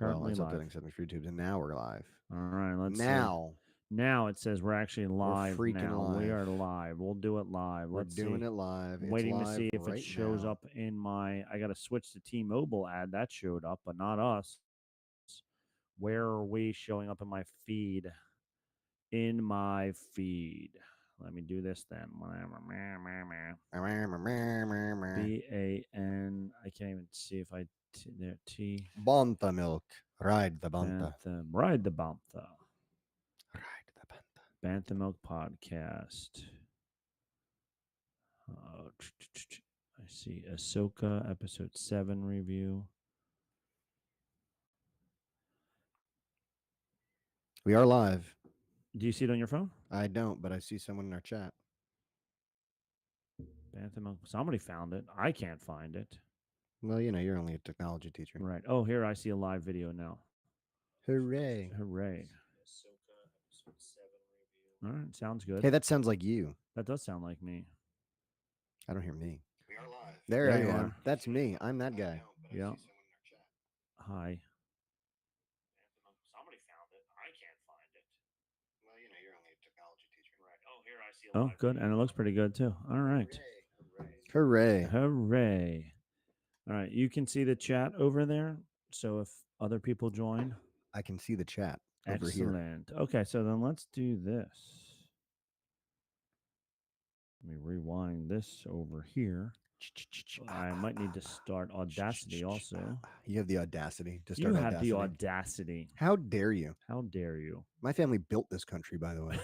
Currently until live. getting something for YouTube, and now we're live. All right, let's see. Now Now it says we're actually live freaking now. We live. are live. We'll do it live. we're Let's doing see. it live. I'm It's waiting to live see if right it shows now. up in my. I got to switch to T-Mobile ad. That showed up, but not us. Where are we showing up in my feed? In my feed. Let me do this then. BAN. I can't even see if I there T. Bantha milk. Ride the Bantha. Bantha. Ride the Bantha. Ride the Bantha. Bantha Milk Podcast. I see Ahsoka episode 7 review. We are live. Do you see it on your phone? I don't, but I see someone in our chat. Bantha Milk. Somebody found it. I can't find it. Well, you know, you're only a technology teacher. Right. Oh, here I see a live video now. Hooray. Hooray. All right. Sounds good. Hey, that sounds like you. That does sound like me. I don't hear me. We are live. There I you am. are. That's me. I'm that guy. Yeah. Hi. Somebody found it. I can't find it. Well, you know, you're only a technology teacher. Right. Oh, here I see a live good. And it looks pretty good too. All right. Hooray. Hooray. All right. You can see the chat over there. So if other people join, I can see the chat over here. excellent. Okay. So then let's do this. Let me rewind this over here. I might need to start Audacity also. You have the audacity to start You have Audacity. the audacity. How dare you? How dare you? My family built this country, by the way.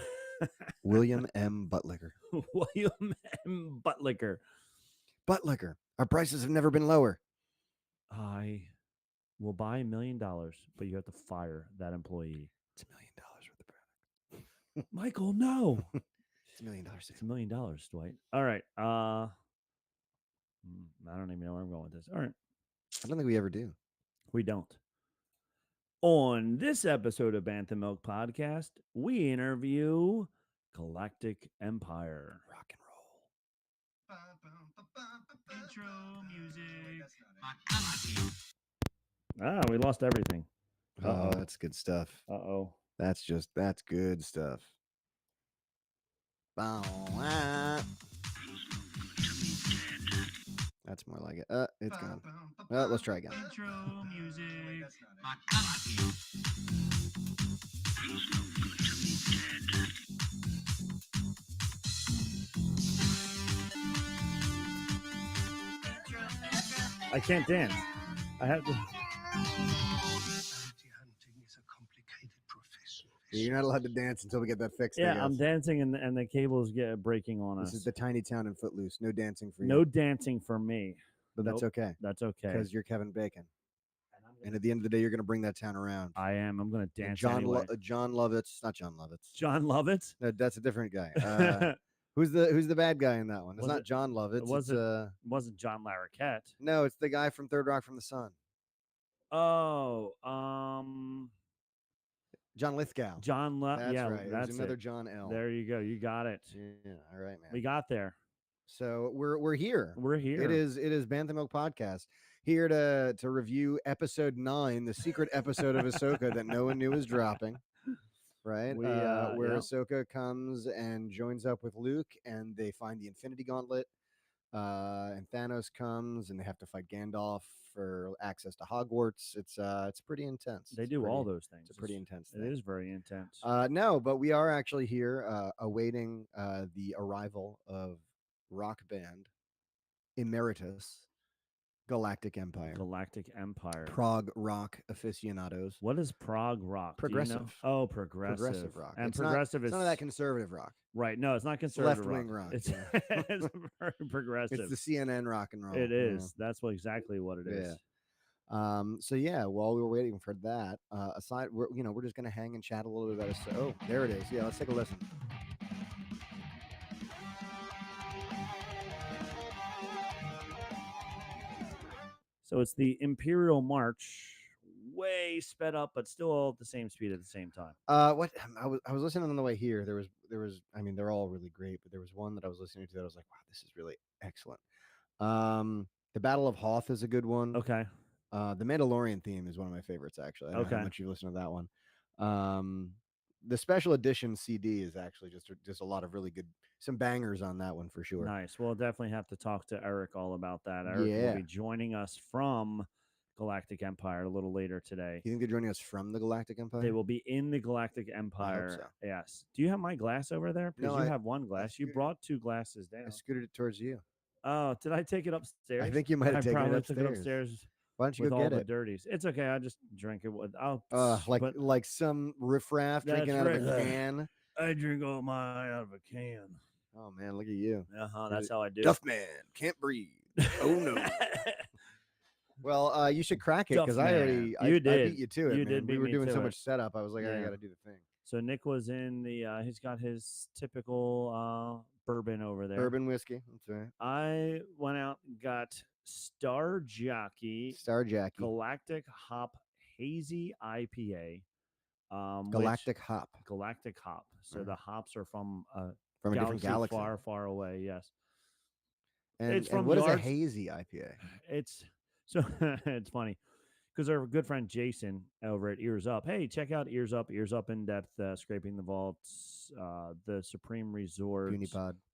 William M. Buttlicker. William M. Buttlicker. Buttlicker. Our prices have never been lower. I will buy $1 million, but you have to fire that employee. It's $1 million worth of product. Michael, no. It's $1 million. It's $1 million, Dwight. All right. I don't even know where I'm going with this. All right. I don't think we ever do. We don't. On this episode of Bantha Milk Podcast, we interview Galactic Empire. Rock and roll. Intro music. Ah, we lost everything. Oh, that's good stuff. Uh-oh. That's good stuff. That's more like it. It's gone. Let's try again. Intro music. I can't dance. I have to. Bounty hunting is a complicated profession. You're not allowed to dance until we get that fixed. Yeah, I'm dancing and the cables get breaking on us. This is the tiny town in Footloose. No dancing for you. No dancing for me. But that's okay. That's okay. Because you're Kevin Bacon. And at the end of the day, you're going to bring that town around. I am. I'm going to dance John anyway. John Lovitz. Not John Lovitz. John Lovitz? No, that's a different guy. Who's the bad guy in that one? It's Was not it- John Lovitz. Wasn't John Larroquette. No, it's the guy from Third Rock from the Sun. Oh, John Lithgow. That's yeah, right. That's There's another it. John L. There you go. You got it. Yeah. All right, man. We got there. So we're here. We're here. It is Bantha Milk Podcast, here to review episode 9, the secret episode of Ahsoka that no one knew was dropping. Right, where Ahsoka comes and joins up with Luke, and they find the Infinity Gauntlet, and Thanos comes, and they have to fight Gandalf for access to Hogwarts. It's pretty intense. They do all those things. It's a pretty intense It thing. is very intense. No, but we are actually here awaiting the arrival of rock band emeritus Galactic Empire. Galactic Empire. Prog rock aficionados. What is prog rock? Progressive. Do you know? Oh, progressive. Progressive rock. And It's progressive It's is none of that conservative rock. right. No, it's not conservative left-wing rock, It's, yeah. it's very progressive. It's the CNN rock and roll. It is. That's exactly what it is. So yeah, while we were waiting for that, we're just gonna hang and chat a little bit about it. Oh, there it is. Yeah, let's take a listen. So it's the Imperial March, way sped up, but still all at the same speed at the same time. What I was listening on the way here. There was. I mean, they're all really great, but there was one that I was listening to that I was like, wow, this is really excellent. The Battle of Hoth is a good one. Okay. The Mandalorian theme is one of my favorites, actually. I don't know how Okay. much you listen to that one. Um, the special edition CD is actually just a lot of really good, some bangers on that one for sure. Nice. We'll definitely have to talk to Eric all about that. Eric will Yeah. be joining us from Galactic Empire a little later today. You think they're joining us from the Galactic Empire? They will be in the Galactic I hope Empire. so. Yes. Do you have my glass over there? Because No, you have one glass. You scooted brought two glasses I down. scooted it towards you. Oh, did I take it upstairs? I think you might I have taken it probably took it upstairs. upstairs Why don't you with go all get the it? dirties. It's okay. I just drink it with. I'll but Like some riffraff drinking that's out of right. a can. I drink all mine out of a can. Oh man, look at you. That's how I do. Duff man, can't breathe. Oh no. Well, you should crack it because Duff man. I did. beat you to it, You man. did We beat were me doing to so it. much setup. I was like, I Yeah. got to do the thing. So Nick was in the. He's got his typical bourbon over there. Bourbon whiskey. That's right. I went out and got Star Jockey Star Jackie. Galactic Hop Hazy IPA. Galactic hop. Galactic Hop. So Alright. the hops are from a different galaxy. far, far away. Yes. And from what is a Yards- hazy IPA? It's so it's funny because our good friend Jason over at Ears Up. Hey, check out Ears Up in depth, scraping the vaults, the Supreme Resort,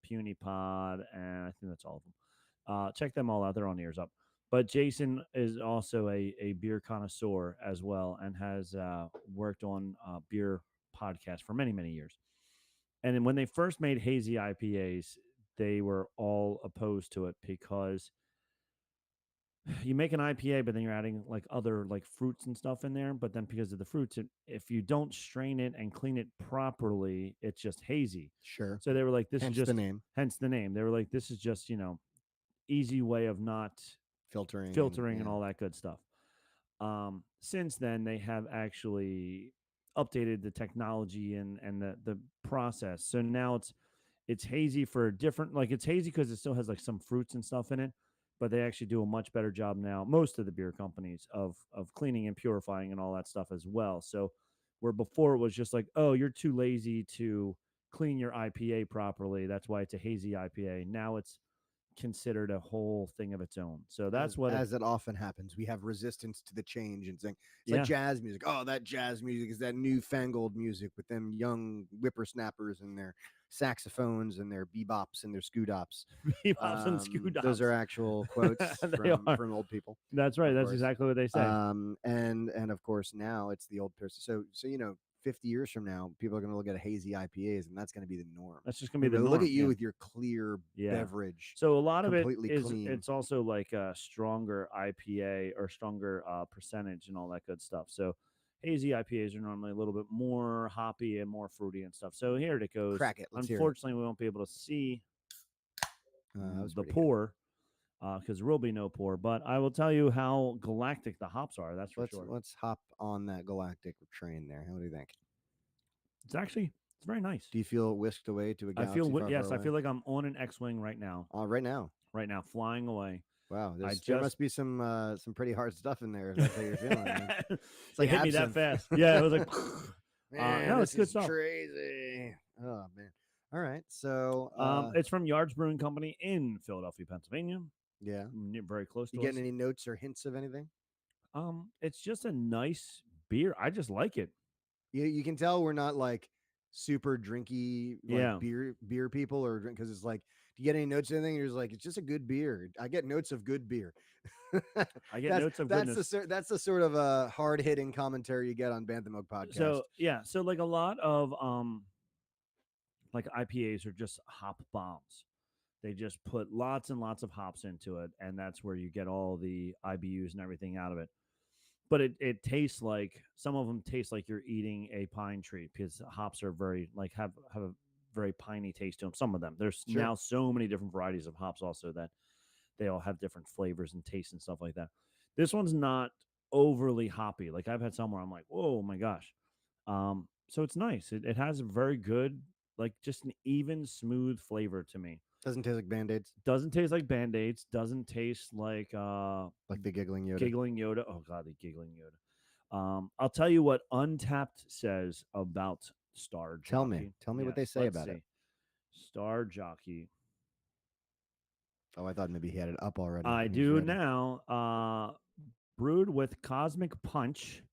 Puny Pod, and I think that's all of them. Check them all out. They're on Ears Up. But Jason is also a beer connoisseur as well and has worked on beer podcasts for many, many years. And then when they first made hazy IPAs, they were all opposed to it because you make an IPA, but then you're adding like other like fruits and stuff in there. But then because of the fruits, if you don't strain it and clean it properly, it's just hazy. Sure. So they were like, this Hence is just the name. Hence the name. They were like, this is just, easy way of not filtering and all that good stuff. Since then, they have actually updated the technology and the process. So now it's hazy for a different, like it's hazy because it still has like some fruits and stuff in it, but they actually do a much better job now, most of the beer companies, of cleaning and purifying and all that stuff as well. So where before it was just like, oh, you're too lazy to clean your IPA properly, that's why it's a hazy IPA. Now it's considered a whole thing of its own. So that's as it often happens. We have resistance to the change and saying it's like jazz music. Oh, that jazz music is that newfangled music with them young whippersnappers and their saxophones and their bebops and their scoodops. Bebops and scoodops. Those are actual quotes from old people. That's right. That's exactly what they say. And of course now it's the old person. So 50 years from now, people are going to look at hazy IPAs, and that's going to be the norm. That's just going to be the norm. Look at you with your clear beverage. So a lot of it is clean. It's also like a stronger IPA or stronger percentage and all that good stuff. So hazy IPAs are normally a little bit more hoppy and more fruity and stuff. So here it goes. Crack it. Let's Unfortunately, we won't be able to see the pour because there will be no pour. But I will tell you how galactic the hops are. That's for sure. Let's hop on that galactic train there. What do you think? It's very nice. Do you feel whisked away to a galaxy? I feel like I'm on an X-wing right now. Right now, flying away. Wow, there must be some pretty hard stuff in there. If that's how you're feeling. Man. It's like it hit me that fast. Yeah, it was like, man, no, it's good stuff. Crazy. Oh man. All right, so it's from Yards Brewing Company in Philadelphia, Pennsylvania. Yeah, very close to us. You getting any notes or hints of anything? It's just a nice beer. I just like it. You can tell we're not like super drinky beer people or drink because it's like, do you get any notes or anything? You're just like, it's just a good beer. I get notes of good beer. I get notes of goodness. That's the sort of hard hitting commentary you get on Bantha Mug podcast. So like a lot of like IPAs are just hop bombs. They just put lots and lots of hops into it, and that's where you get all the IBUs and everything out of it. But it tastes like, some of them taste like you're eating a pine tree because hops are very have a very piney taste to them. Some of them. There's now so many different varieties of hops also that they all have different flavors and tastes and stuff like that. This one's not overly hoppy. Like I've had some where I'm like, whoa, my gosh. So it's nice. It has a very good, like just an even, smooth flavor to me. Doesn't taste like Band-Aids. Doesn't taste like Band-Aids. Doesn't taste like the giggling Yoda. Giggling Yoda. Oh god, the giggling Yoda. I'll tell you what Untapped says about Star Jockey. Tell me what they say about it. Star Jockey. Oh, I thought maybe he had it up already. I do now. Brewed with cosmic punch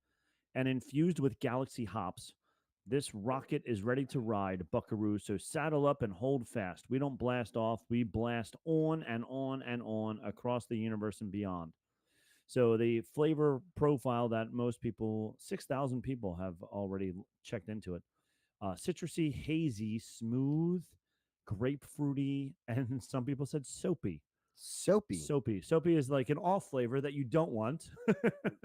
and infused with galaxy hops, this rocket is ready to ride, buckaroo. So saddle up and hold fast. We don't blast off, we blast on and on and on across the universe and beyond. So the flavor profile that most people, 6,000 people have already checked into it. Citrusy, hazy, smooth, grapefruity, and some people said soapy. Soapy. Soapy is like an off flavor that you don't want.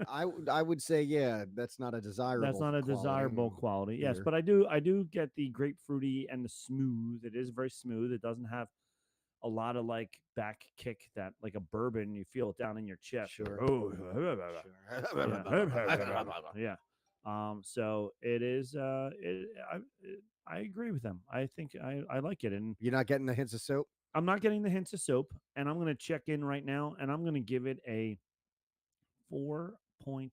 I would say, yeah, that's not a desirable. That's not a desirable quality quality. Yes, beer. but I do get the grapefruity and the smooth. It is very smooth. It doesn't have a lot of like back kick that like a bourbon. You feel it down in your chest. Sure. Oh, Sure. yeah. So it is. I agree with them. I think I like it, and You're not getting the hints of soap. I'm not getting the hints of soap. And I'm going to check in right now, and I'm going to give it a 4.5.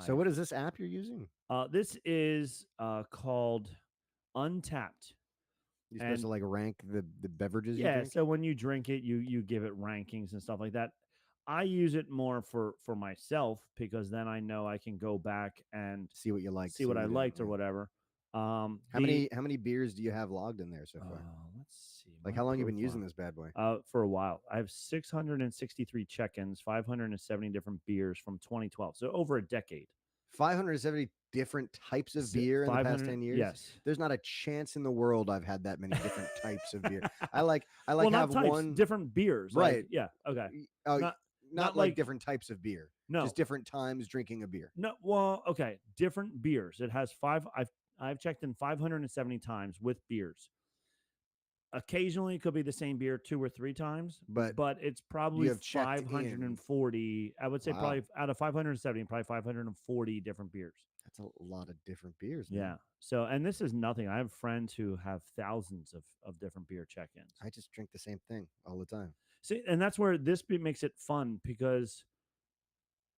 So what is this app you're using? This is called Untapped. You're supposed to like rank the beverages. Yeah, You drink? so when you drink it, you give it rankings and stuff like that. I use it more for myself because then I know I can go back and See what you like. see what I liked or whatever. How many beers do you have logged in there so far? Let's see. Like my how long you been using profile. this bad boy? For a while. I have 663 check-ins, 570 different beers from 2012. So over a decade. 570 different types of S- beer in the past 500 10 years. Yes. There's not a chance in the world I've had that many different types of beer. I like well, not have types, one different beers. Right. Like, yeah. Okay. Oh, Not- not like- like different types of beer. No. Just different times drinking a beer. No, well, okay, different beers. It has five. I've checked in 570 times with beers. Occasionally, it could be the same beer 2 or 3 times, But it's probably have checked in. 540. I would say Wow. probably out of 570, probably 540 different beers. That's a lot of different beers. Man. Yeah. So, and this is nothing. I have friends who have thousands of different beer check-ins. I just drink the same thing all the time. See, and that's where this makes it fun because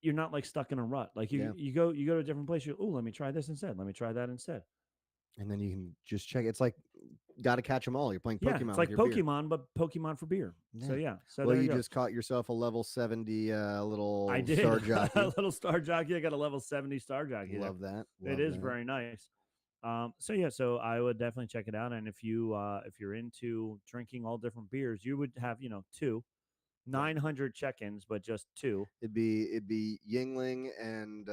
you're not like stuck in a rut. Like you go to a different place. Oh, let me try this instead. Let me try that instead. And then you can just check. It's like got to catch them all. You're playing Pokemon. Yeah, it's like with your beer. Pokemon, but Pokemon for beer. So Yeah. yeah. So Well, there you go. just caught yourself a level 70 little I did star jockey. a little star jockey. I got a level 70 star jockey. there. Love that. It is very nice. So yeah, so I would definitely check it out. And if you're into drinking all different beers, you would have 900 check-ins, but just 2. It'd be Yingling and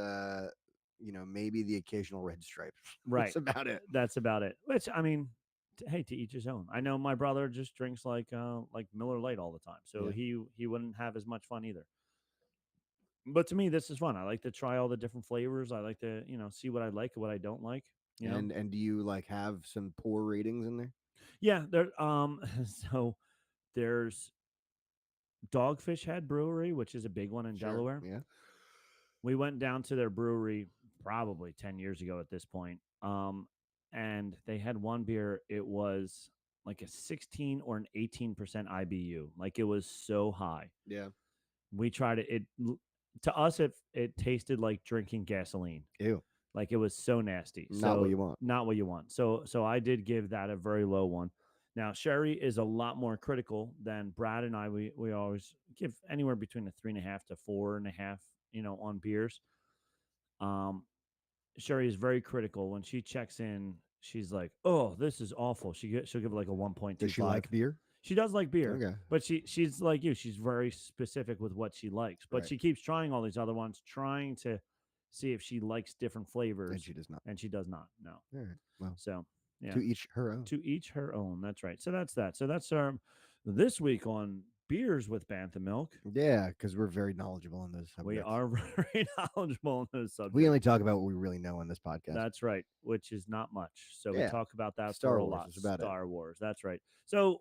maybe the occasional red stripe. Right. That's about it. That's about it. Which I mean, hey, to each his own. I know my brother just drinks like Miller Lite all the time, so he wouldn't have as much fun either. But to me, this is fun. I like to try all the different flavors. I like to see what I like and what I don't like. And do you like have some poor ratings in there? Yeah, there. So there's Dogfish Head Brewery, which is a big one in Delaware. Yeah. We went down to their brewery probably 10 years ago at this point. And they had one beer. It was like a 16 or an 18% IBU. Like it was so high. Yeah. We tried it. To us, it tasted like drinking gasoline. Ew. Like it was so nasty. Not what you want. Not what you want. So I did give that a very low one. Now, Sherry is a lot more critical than Brad and I. We always give anywhere between a 3.5 to 4.5, on beers. Sherry is very critical. When she checks in, she's like, "Oh, this is awful." She'll give it like a 1.25. Does she like beer? She does like beer. Okay. But she's like you. She's very specific with what she likes. But Right. she keeps trying all these other ones, trying to see if she likes different flavors. And she does not. And she does not. No. All right. Well, So yeah. to each her own. To each her own. That's right. So that's that. So that's our this week on Beers with Bantha Milk. Yeah, because we're very knowledgeable on those subjects. We are very knowledgeable on those subjects. We only talk about what we really know on this podcast. That's right, which is not much. So we Yeah. talk about that Star for a Wars lot. is about it. Star Wars. That's right. So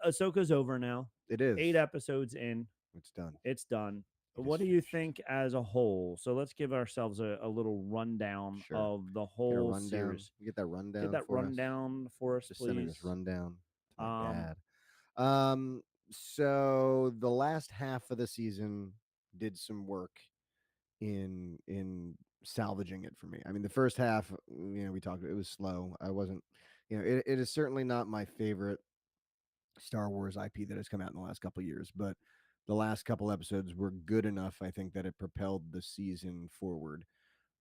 Ahsoka's over now. It is. 8 episodes in. It's done. It's done. It What is do you finished. think as a whole? So let's give ourselves a little rundown Sure. of the Get a whole rundown. series. You get that rundown. Get that for us? rundown for us, Just sending please. this rundown to my Um, dad. So the last half of the season did some work in salvaging it for me. I mean, the first half, we talked. It was slow. I wasn't. It is certainly not my favorite Star Wars IP that has come out in the last couple of years, but the last couple episodes were good enough. I think that it propelled the season forward.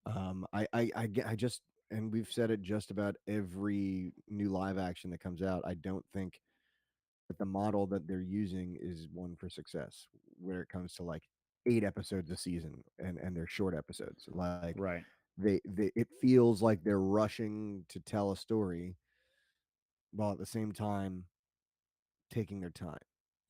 I just, and we've said it just about every new live action that comes out. I don't think that the model that they're using is one for success where it comes to like 8 episodes a season and they're short episodes. Like Right. it feels like they're rushing to tell a story while at the same time taking their time.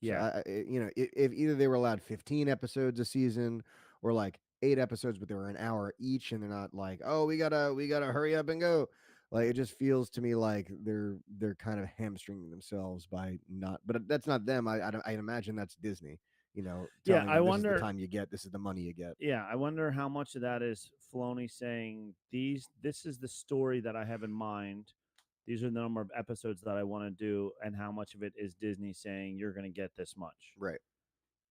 So Yeah. if either they were allowed 15 episodes a season or like 8 episodes, but they were an hour each, and they're not like, oh, we gotta hurry up and go. Like it just feels to me like they're kind of hamstringing themselves by not. But that's not them. I imagine that's Disney. Yeah. Telling I them this is the wonder. time you get, this is the money you get. Yeah, I wonder how much of that is Filoni saying this is the story that I have in mind. These are the number of episodes that I want to do, and how much of it is Disney saying you're going to get this much. Right.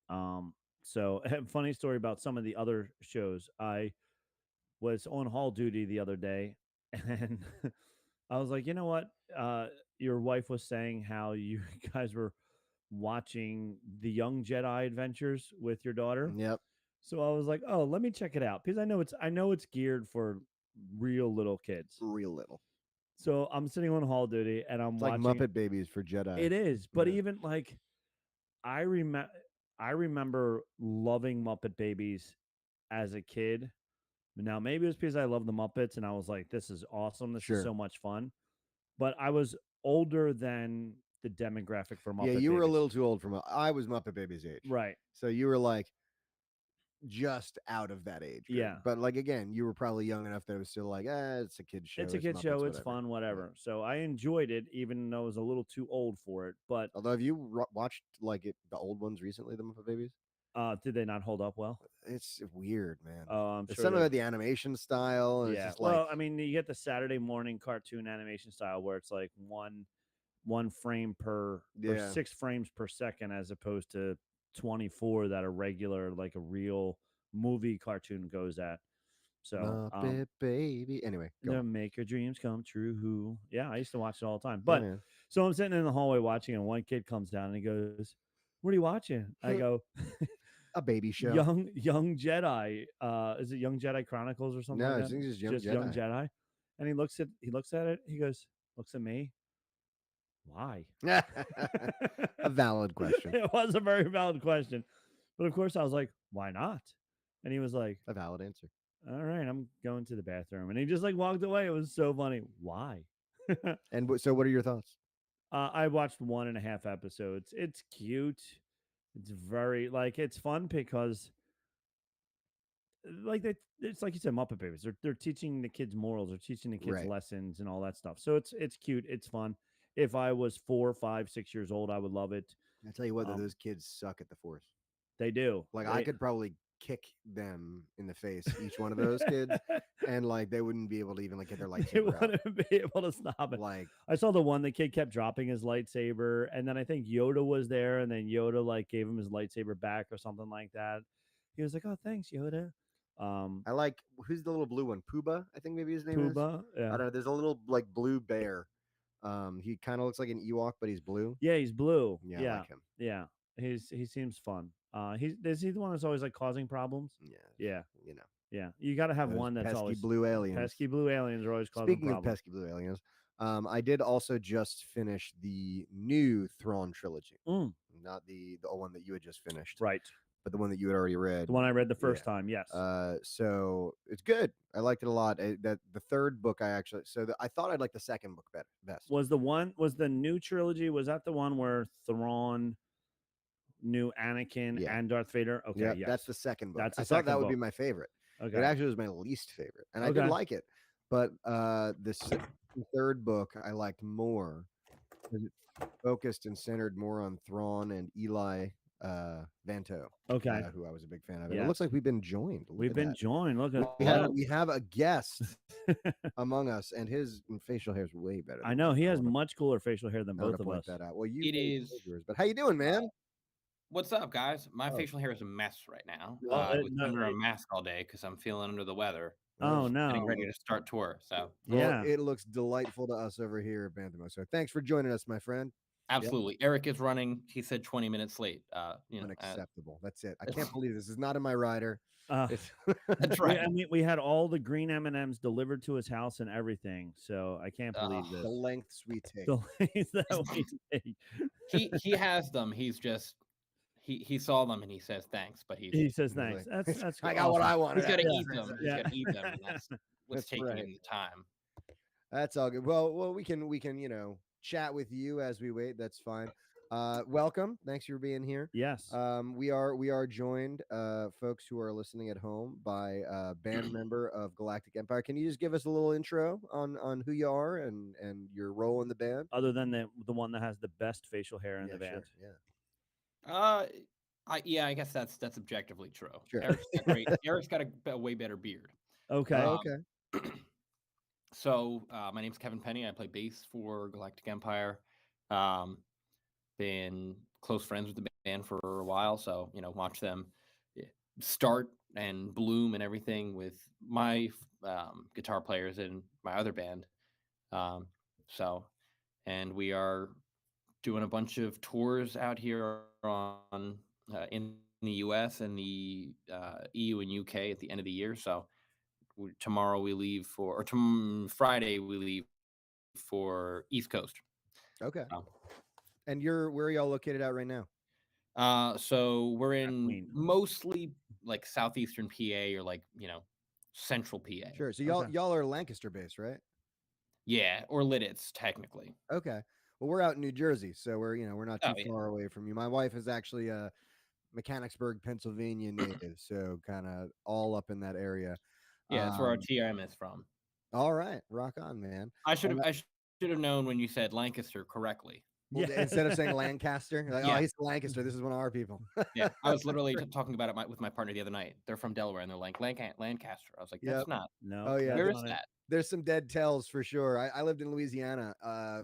Um, so, funny story about some of the other shows. I was on Hall duty the other day, and I was like, you know what? Your wife was saying how you guys were watching the Young Jedi Adventures with your daughter. Yep. So I was like, "Oh, let me check it out," because I know it's geared for real little kids. Real little. So I'm sitting on Hall duty and I'm It's like watching. Muppet Babies for Jedi. It is, but Yeah. even like I remember, I remember loving Muppet Babies as a kid. Now maybe it was because I love the Muppets and I was like, "This is awesome. This is Sure. so much fun." But I was older than the demographic for Yeah, Muppet you were a Babies. little too old for I was Muppet Baby's age. Right. So you were like just out of that age group. Yeah. But like again, you were probably young enough that it was still like, it's a kid's show. It's a It's kid Muppets, show. It's whatever. fun, Yeah. whatever. So I enjoyed it, even though I was a little too old for it. But Although, have you watched like the old ones recently, the Muppet Babies? did they not hold up well? It's weird, man. Oh, I'm It's sure something they're. about the animation style, and it's Yeah. just like, Well, I mean, you get the Saturday morning cartoon animation style where it's like one frame per or yeah, 6 frames per second, as opposed to 24 that a regular like a real movie cartoon goes at. So Muppet Baby. Anyway, go the on. make your dreams come true. Who? Yeah, I used to watch it all the time. Yeah, But man. so I'm sitting in the hallway watching, and one kid comes down and he goes, "What are you watching?" I go, A baby show. Young Jedi. Is it Young Jedi Chronicles or something No, like I that? think it's Young Just Young Jedi. Jedi. And he looks at it. He goes, looks at me. Why? A valid question. It was a very valid question, but of course I was like, why not? And he was like, A valid answer. all right, I'm going to the bathroom, and he just like walked away. It was so funny. Why? And so, what are your thoughts? I watched 1.5 episodes. It's cute. It's very like it's fun because like it's like you said, Muppet Babies. They're teaching the kids morals, they're teaching the kids Right. lessons and all that stuff. So it's cute, it's fun. If I was 4, 5, 6 years old, I would love it. I tell you what, though, Um, those kids suck at the Force. they do. Like I could probably kick them in the face, each one of those kids, and like they wouldn't be able to even like get their They lightsaber out. wouldn't be able to stop it. Like, I saw the kid kept dropping his lightsaber, and then I think Yoda was there, and then Yoda like gave him his lightsaber back or something like that. He was like, "Oh, thanks, Yoda." I like, who's the little blue one? Pooba, I think maybe his name is. Puba, I yeah, don't know. There's a little like blue bear. He kind of looks like an Ewok, but he's blue. yeah, he's blue. Yeah, I Yeah, like him. yeah, he seems fun. Is he the one that's always like causing problems? Yeah, Yeah, you know, yeah. You got to have those one that's pesky always blue aliens. pesky blue aliens are always causing Speaking of problems. pesky blue aliens, I did also just finish the new Thrawn trilogy, not the old one that you had just finished, Right, but the one that you had already read. the one I read the first Yeah. time. Yes. So it's good. I liked it a lot. That the third book I actually, I thought I'd like the second book best. Was the new trilogy? Was that the one where Thrawn knew Anakin Yeah. and Darth Vader? Okay, Yeah, yes. that's the second book. That's the I thought that second would be book. my favorite. Okay. It actually was my least favorite, and I Okay. did like it. But the third book I liked more because it focused and centered more on Thrawn and Eli Vanto, Okay. who I was a big fan of. And it looks like we've been joined. Look We've at been that. joined. Look at We have a guest among us, and his facial hair is way better. I than know mine. he I has wanna- much cooler facial hair than I want both to of point us. that out. Well, you It both is. did yours, but how you doing, man? What's up, guys? My Oh. facial hair is a mess right now. Well, I was no, under a mask all day because I'm feeling under the weather. Oh Getting no. ready to start tour. So Well, Yeah. it looks delightful to us over here at Bantha. So thanks for joining us, my friend. Absolutely. Eric is running. He said 20 minutes late. Unacceptable. That's it. I can't believe this is not in my rider. It's That's we, right. I mean, we had all the green M&Ms delivered to his house and everything. So I can't believe Ugh. this. the lengths we take. The lengths that we take. He has them. He's just he saw them and he says thanks, but He says He's thanks. like, That's I got what awesome. I wanted. he's got to Yeah. eat them. He's Yeah. got to eat them, and that's what's That's taking right. him the time. That's all good. Well, we can chat with you as we wait. That's fine. Welcome. Thanks for being here. Yes. We are joined, folks who are listening at home, by a band member of Galactic Empire. Can you just give us a little intro on who you are and your role in the band? Other than the one that has the best facial hair in the band. Sure, yeah. I guess that's objectively true. Sure. Eric's got a way better beard. Okay. Okay. So my name's Kevin Penny. I play bass for Galactic Empire. Been close friends with the band for a while, so watch them start and bloom and everything with my guitar players in my other band. And we are doing a bunch of tours out here on in the U.S. and the EU and UK at the end of the year. So tomorrow we leave Friday we leave for East Coast. Okay. And where are y'all located at right now? So we're in Queen. mostly like southeastern PA or central PA. Sure. So Okay. y'all are Lancaster based, right? Yeah, or Lidditz technically. Okay. Well, we're out in New Jersey, so we're not too Oh, yeah. far away from you. My wife is actually a Mechanicsburg, Pennsylvania native, so kind of all up in that area. Yeah, that's where our TRM is from. All right, rock on, man. I should have known when you said Lancaster correctly. Well, instead of saying Lancaster, like, Yeah. oh, he's from Lancaster. This is one of our people. Yeah, I was literally talking about it with my partner the other night. They're from Delaware, and they're like Lancaster. I was like, that's Yep. not. No. Oh, yeah. Where that's is not it. that? There's some dead tells for sure. I lived in Louisiana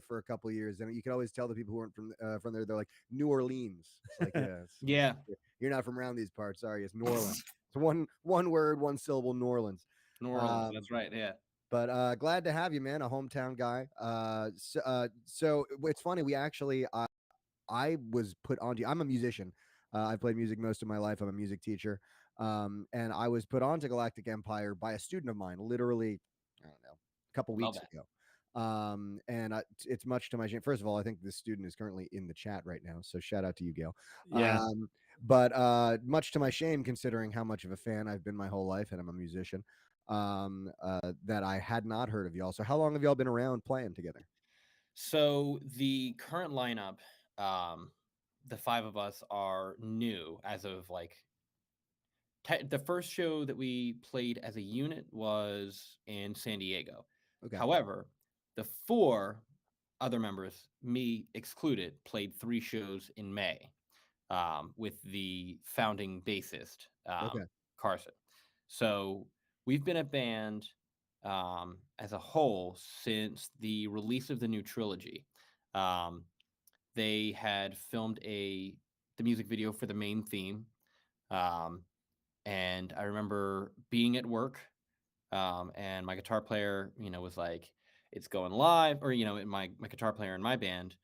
for a couple of years, and you could always tell the people who weren't from there. They're like New Orleans. It's like, Yeah. You're not from around these parts, are you? It's New Orleans. It's one word, one syllable, New Orleans. New Orleans. That's right. Yeah. But glad to have you, man. A hometown guy. So it's funny. We actually, I was put onto. I'm a musician. I've played music most of my life. I'm a music teacher. And I was put onto Galactic Empire by a student of mine, literally, I don't know, a couple weeks ago. And it's much to my shame. First of all, I think this student is currently in the chat right now, so shout out to you, Gail. Yeah. But much to my shame, considering how much of a fan I've been my whole life, and I'm a musician, that I had not heard of y'all. So how long have y'all been around playing together? So the current lineup, the five of us are new as of the first show that we played as a unit was in San Diego. Okay. However, the four other members, me excluded, played 3 shows in May with the founding bassist, Carson. So we've been a band as a whole since the release of the new trilogy. They had filmed the music video for the main theme. And I remember being at work, and my guitar player, was like, it's going live, or, my guitar player in my band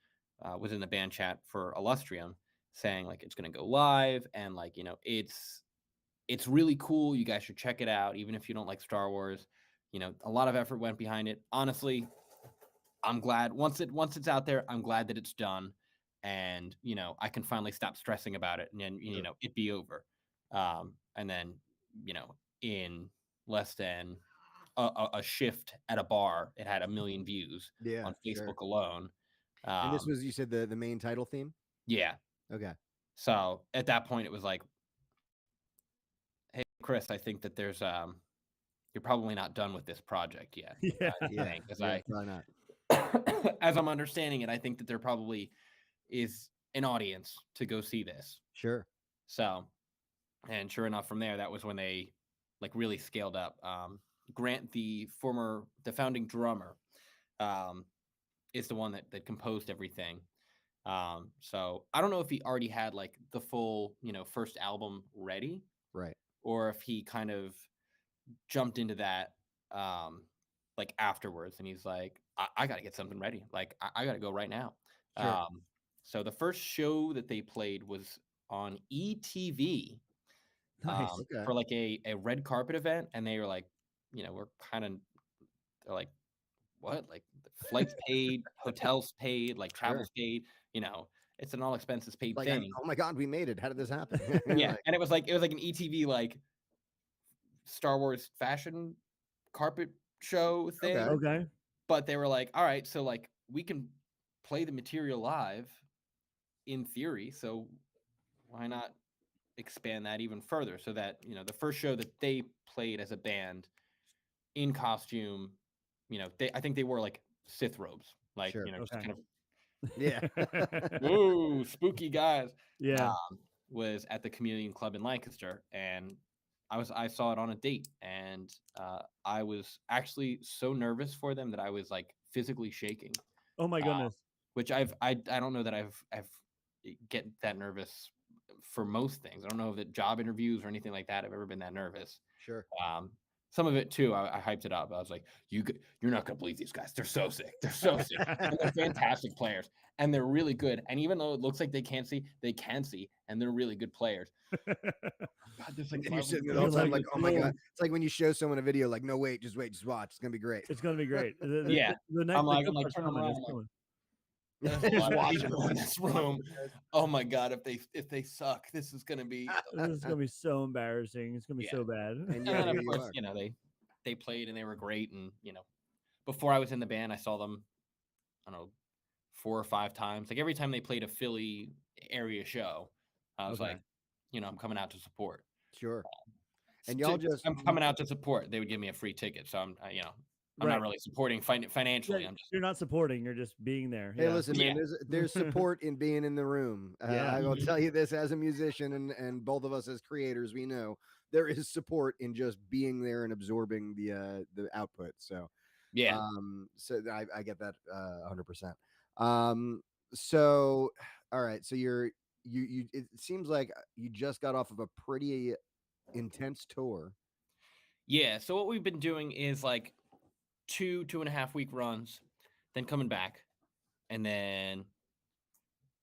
was in the band chat for Illustrium saying like, it's going to go live. And it's really cool. You guys should check it out. Even if you don't like Star Wars, a lot of effort went behind it. Honestly, I'm glad once it's out there, I'm glad that it's done. And, I can finally stop stressing about it and then, it be over. And then, in less than a shift at a bar, it had 1 million views on Facebook alone. And this was, you said, the main title theme? Yeah. Okay. So at that point, it was like, hey, Chris, I think that there's you're probably not done with this project yet. Probably not. As I'm understanding it, I think that there probably is an audience to go see this. Sure. So, and sure enough, from there, that was when they really scaled up. Grant, the founding drummer, is the one that composed everything. So I don't know if he already had the full, first album ready, right, or if he kind of jumped into that afterwards, and he's like, I got to get something ready. I got to go right now. Sure. So the first show that they played was on ETV Nice. Okay. for like a red carpet event, and they were like, we're kind of they're like, what? Like flights paid, hotels paid, like Sure. travels paid. It's an all expenses paid Like, thing. oh my God, we made it. How did this happen? Yeah, Like, and it was like an ETV like Star Wars fashion carpet show thing. okay. Okay. But they were like, all right, so like we can play the material live in theory, so why not expand that even further so that the first show that they played as a band in costume, I think they wore like Sith robes, like Sure. just Okay. kind of Yeah. ooh spooky guys. Yeah. Was at the Chameleon Club in Lancaster, and I saw it on a date, and I was actually so nervous for them that I was like physically shaking, Oh my goodness. which I don't know that I've get that nervous for most things. I don't know that job interviews or anything like that I've ever been that nervous. Sure. Some of it too, I hyped it up. I was like, you're not gonna believe these guys. They're so sick. They're so sick. And they're fantastic players, and they're really good. And even though it looks like they can't see, they can see, and they're really good players. God, there's like And you're sitting there the You're whole time like, like, oh my God. It's like when you show someone a video, like, no, wait, just watch. It's gonna be great. It's gonna be great. Yeah. The next I'm like part's turning coming, around, it's I'm like, coming. there's a lot of people in this room. Oh my God, if they suck, this is gonna be This is gonna be so embarrassing. It's gonna be Yeah. so bad. And and yet then here of you course, are. they played and they were great. And before I was in the band, I saw them, I don't know, 4 or 5 times. Like every time they played a Philly area show, I was Okay. like, I'm coming out to support. Sure. And y'all just I'm coming out to support. They would give me a free ticket, so I'm I'm Right. not really supporting financially. Yeah, I'm just you're not supporting. You're just being there. Hey, Yeah. listen, man. There's support in being in the room. Yeah. I will tell you this as a musician, and both of us as creators, we know there is support in just being there and absorbing the output. So yeah. so I get that 100%. So all right, so you it seems like you just got off of a pretty intense tour. Yeah. So what we've been doing is like 2.5 week runs, then coming back, and then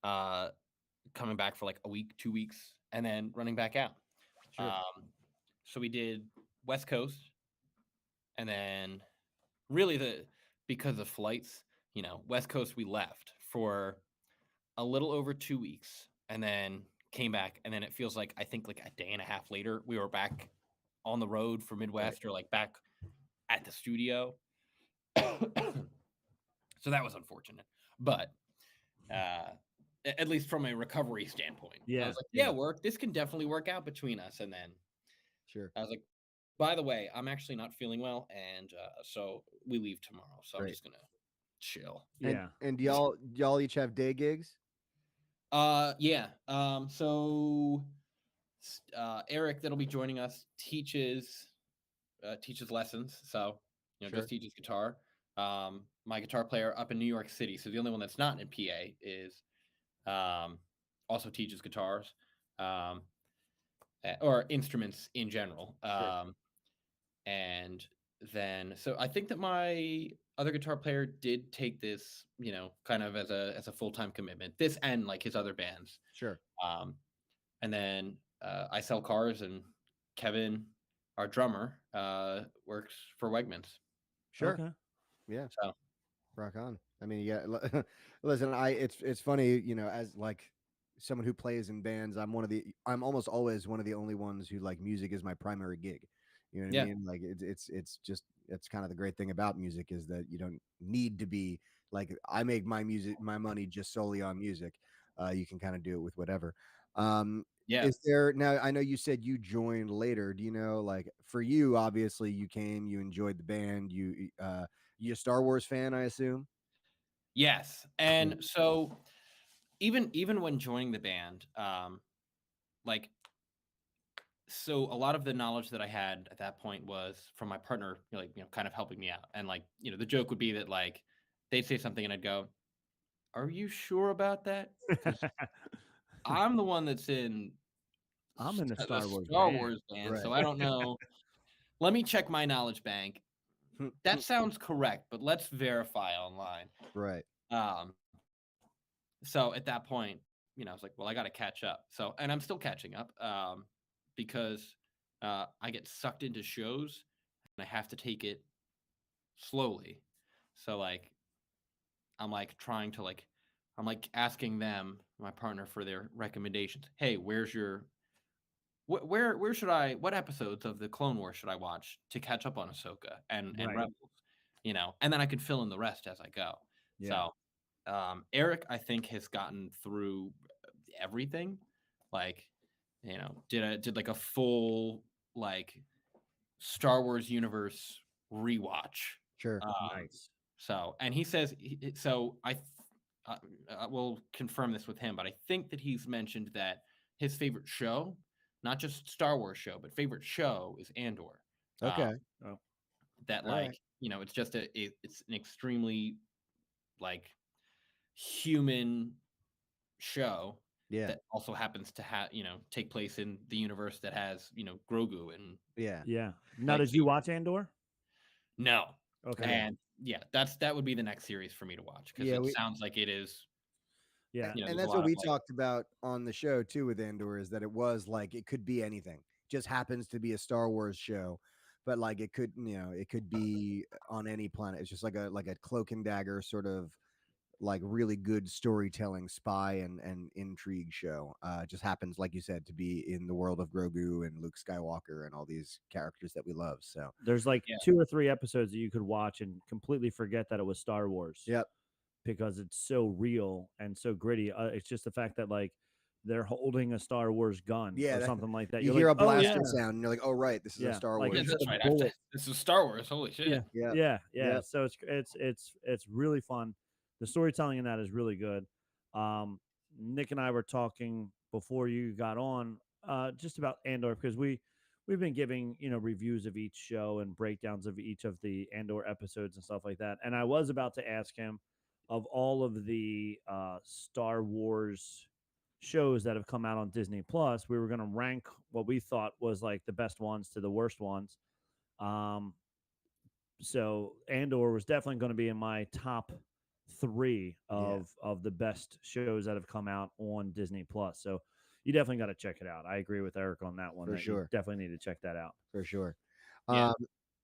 coming back for like a week, 2 weeks, and then running back out. Sure. So we did West Coast, and then really because of flights, West Coast we left for a little over 2 weeks, and then came back, and then it feels like I think like a day and a half later we were back on the road for Midwest, or like back at the studio. So that was unfortunate, but at least from a recovery standpoint, I Yeah. was like, yeah, this can definitely work out between us. And then Sure. I was like, by the way, I'm actually not feeling well, and so we leave tomorrow. So I'm Great. just gonna chill. Yeah. And y'all each have day gigs? Yeah. So Eric, that'll be joining us, teaches lessons. So Sure. just teaches guitar. My guitar player up in New York City, so the only one that's not in PA is also teaches guitars, or instruments in general. Sure. And then so I think that my other guitar player did take this, kind of as a full-time commitment. This and like his other bands. Sure. And then I sell cars, and Kevin, our drummer, works for Wegmans. Sure. Okay. Yeah. So Rock on. I mean, yeah. Listen, it's funny, as like someone who plays in bands, I'm almost always one of the only ones who like music is my primary gig. You know what I mean? Like it's just it's kind of the great thing about music is that you don't need to be like I make my money just solely on music. You can kind of do it with whatever. yeah. Is there now? I know you said you joined later. Do you know, like for you, obviously you came, you enjoyed the band, you a Star Wars fan, I assume. Yes. And so even when joining the band, like so a lot of the knowledge that I had at that point was from my partner, like, kind of helping me out. And like, the joke would be that like they'd say something and I'd go, "Are you sure about that? 'Cause I'm the one that's in I'm in a the Star Wars Star band. Wars band, Right. so I don't know. Let me check my knowledge bank. That sounds correct, but let's verify online." Right. Um, so at that point, I was like, well, I got to catch up. So, and I'm still catching up, because I get sucked into shows and I have to take it slowly. So like, I'm like trying to like, I'm like asking them, my partner, for their recommendations. Hey, where's your where should I, what episodes of the Clone Wars should I watch to catch up on Ahsoka and Right. Rebels, and then I can fill in the rest as I go. Yeah. So Eric, I think, has gotten through everything. Like, did like a full like Star Wars universe rewatch. Sure. Nice. So, and he says, so I will confirm this with him, but I think that he's mentioned that his favorite show, not just Star Wars show, but favorite show is Andor. Okay. Oh, That All like, right. it's just it's an extremely like human show Yeah. that also happens to have, take place in the universe that has, Grogu and Yeah. yeah. Now, like, did you watch Andor? no. Okay. Yeah. And yeah, that would be the next series for me to watch, because Yeah, it we sounds like it is, Yeah. and there's a that's lot what of we like, talked about on the show too with Andor, is that it was like it could be anything. Just happens to be a Star Wars show, but like it could be on any planet. It's just like a cloak and dagger sort of like really good storytelling spy and intrigue show. Just happens, like you said, to be in the world of Grogu and Luke Skywalker and all these characters that we love. So There's like Yeah. 2 or 3 episodes that you could watch and completely forget that it was Star Wars. yep. Because it's so real and so gritty. It's just the fact that like they're holding a Star Wars gun Yeah, or something like that. you You're hear like, a oh blaster yeah, sound and you're like, oh right, this is a yeah. Star Like yeah, Wars. it's that's a right. bullet. This is Star Wars. Holy shit. Yeah, Yeah. yeah, yeah. Yep. So it's really fun. The storytelling in that is really good. Nick and I were talking before you got on, just about Andor, because we've been giving reviews of each show and breakdowns of each of the Andor episodes and stuff like that. And I was about to ask him, of all of the Star Wars shows that have come out on Disney Plus, we were going to rank what we thought was like the best ones to the worst ones. Um, so Andor was definitely going to be in my top 3 of the best shows that have come out on Disney Plus. So you definitely got to check it out. I agree with Eric on that one. For That you sure. definitely need to check that out. For sure. Yeah.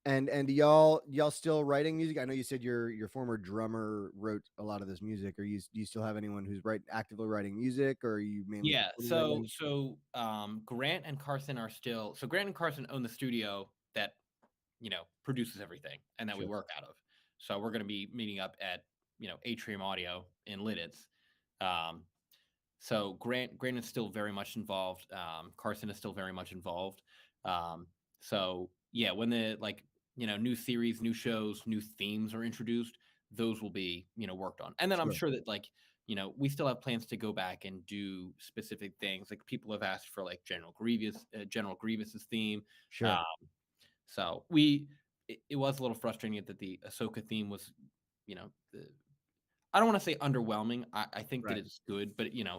And y'all still writing music? I know you said your former drummer wrote a lot of this music. Do you still have anyone who's actively writing music, or are you mainly Yeah. recording So writing? Grant and Carson are still, so Grant and Carson own the studio that, produces everything and that we Sure. work out of. So we're going to be meeting up at, Atrium Audio in Lidditz. So Grant is still very much involved. Carson is still very much involved. So yeah, when the like, new series, new shows, new themes are introduced, those will be, worked on. And then I'm Sure. sure that like, we still have plans to go back and do specific things. Like people have asked for like General Grievous's theme. Sure. So it was a little frustrating that the Ahsoka theme was, I don't want to say underwhelming. I think that Right. it's good, but Yeah,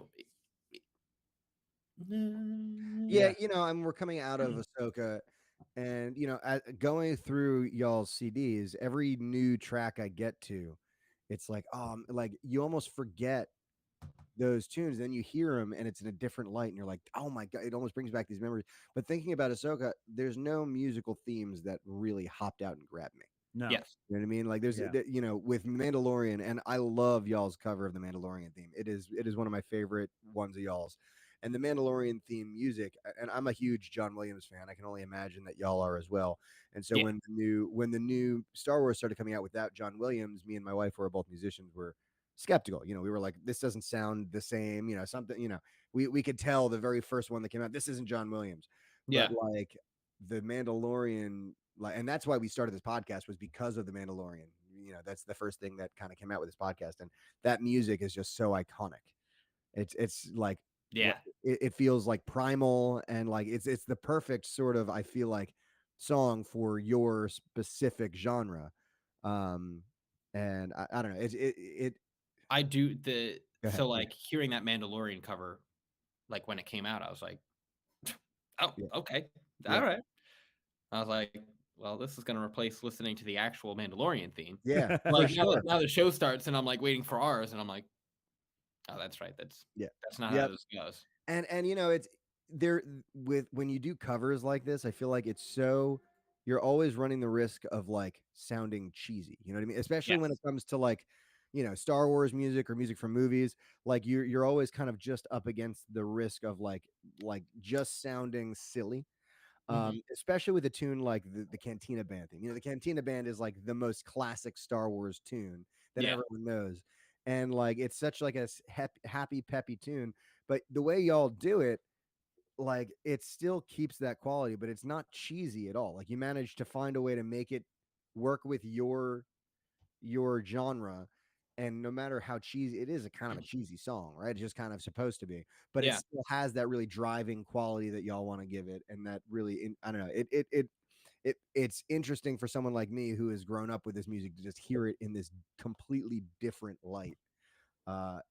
I mean, we're coming out of Ahsoka, and going through y'all's CDs, every new track I get to, it's like, like you almost forget those tunes, then you hear them and it's in a different light, and you're like, oh my god, it almost brings back these memories. But thinking about Ahsoka, there's no musical themes that really hopped out and grabbed me. No. Yes. You know what I mean? Like there's, Yeah. with Mandalorian, and I love y'all's cover of the Mandalorian theme. It is one of my favorite ones of y'all's. And the Mandalorian theme music, and I'm a huge John Williams fan. I can only imagine that y'all are as well. And so Yeah. when the new Star Wars started coming out without John Williams, me and my wife, who are both musicians, were skeptical. We were like, this doesn't sound the same. Something. We could tell the very first one that came out, this isn't John Williams. Yeah. But like the Mandalorian, like, and that's why we started this podcast, was because of the Mandalorian. That's the first thing that kind of came out with this podcast, and that music is just so iconic. It's like, Yeah. it feels like primal, and like it's the perfect sort of, I feel like, song for your specific genre. And I don't know, I do Go ahead. so like hearing that Mandalorian cover, like when it came out, I was like, oh, Yeah. okay. Yeah. All right. I was like, well, this is going to replace listening to the actual Mandalorian theme. Yeah, for Like sure. now the show starts and I'm like waiting for ours and I'm like, Oh, that's right. Yeah. That's not how Yep. this goes. And it's there with when you do covers like this, I feel like you're always running the risk of like sounding cheesy. You know what I mean? Especially when it Yes. comes to like, Star Wars music or music from movies. Like you're always kind of just up against the risk of like just sounding silly. Hmm. Especially with a tune like the Cantina Band theme. The Cantina Band is like the most classic Star Wars tune that Yeah. everyone knows. And like it's such like a happy peppy tune, but the way y'all do it, like it still keeps that quality, but it's not cheesy at all. Like you managed to find a way to make it work with your genre. And no matter how cheesy it is, a kind of a cheesy song, right? It's just kind of supposed to be, but it Yeah. still has that really driving quality that y'all want to give it. And that really, I don't know, it's interesting for someone like me who has grown up with this music to just hear it in this completely different light. Uh,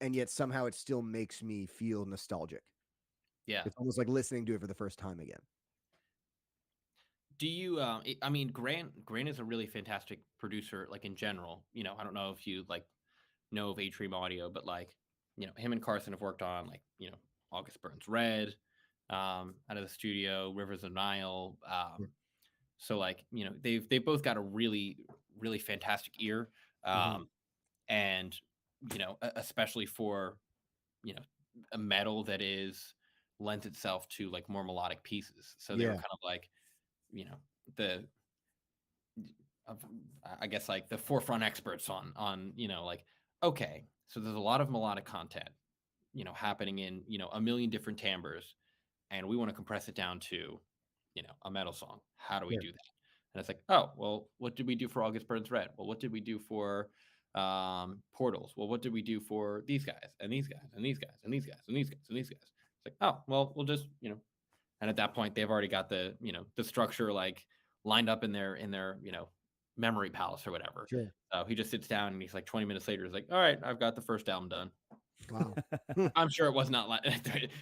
and yet somehow it still makes me feel nostalgic. Yeah. It's almost like listening to it for the first time again. Do you? I mean, Grant is a really fantastic producer. Like in general, I don't know if you like know of Atrium Audio, but like, him and Carson have worked on like, August Burns Red, out of the studio, Rivers of Nile. Sure. So like, they've both got a really really fantastic ear, Mhm. and especially for you know a metal that is lends itself to like more melodic pieces. So they were Yeah, kind of like you know the of I guess like the forefront experts on like okay, so there's a lot of melodic content happening in a million different timbres, and we want to compress it down to a metal song. How do we sure, do that? And it's like, oh well, what did we do for August Burns Red? Well, what did we do for Portals? Well, what did we do for these guys and these guys and these guys and these guys and these guys and these guys? It's like, oh well, we'll just and at that point they've already got the the structure like lined up in their memory palace or whatever. sure. So he just sits down and he's like 20 minutes later, he's like, all right, I've got the first album done. Wow. I'm sure it was not like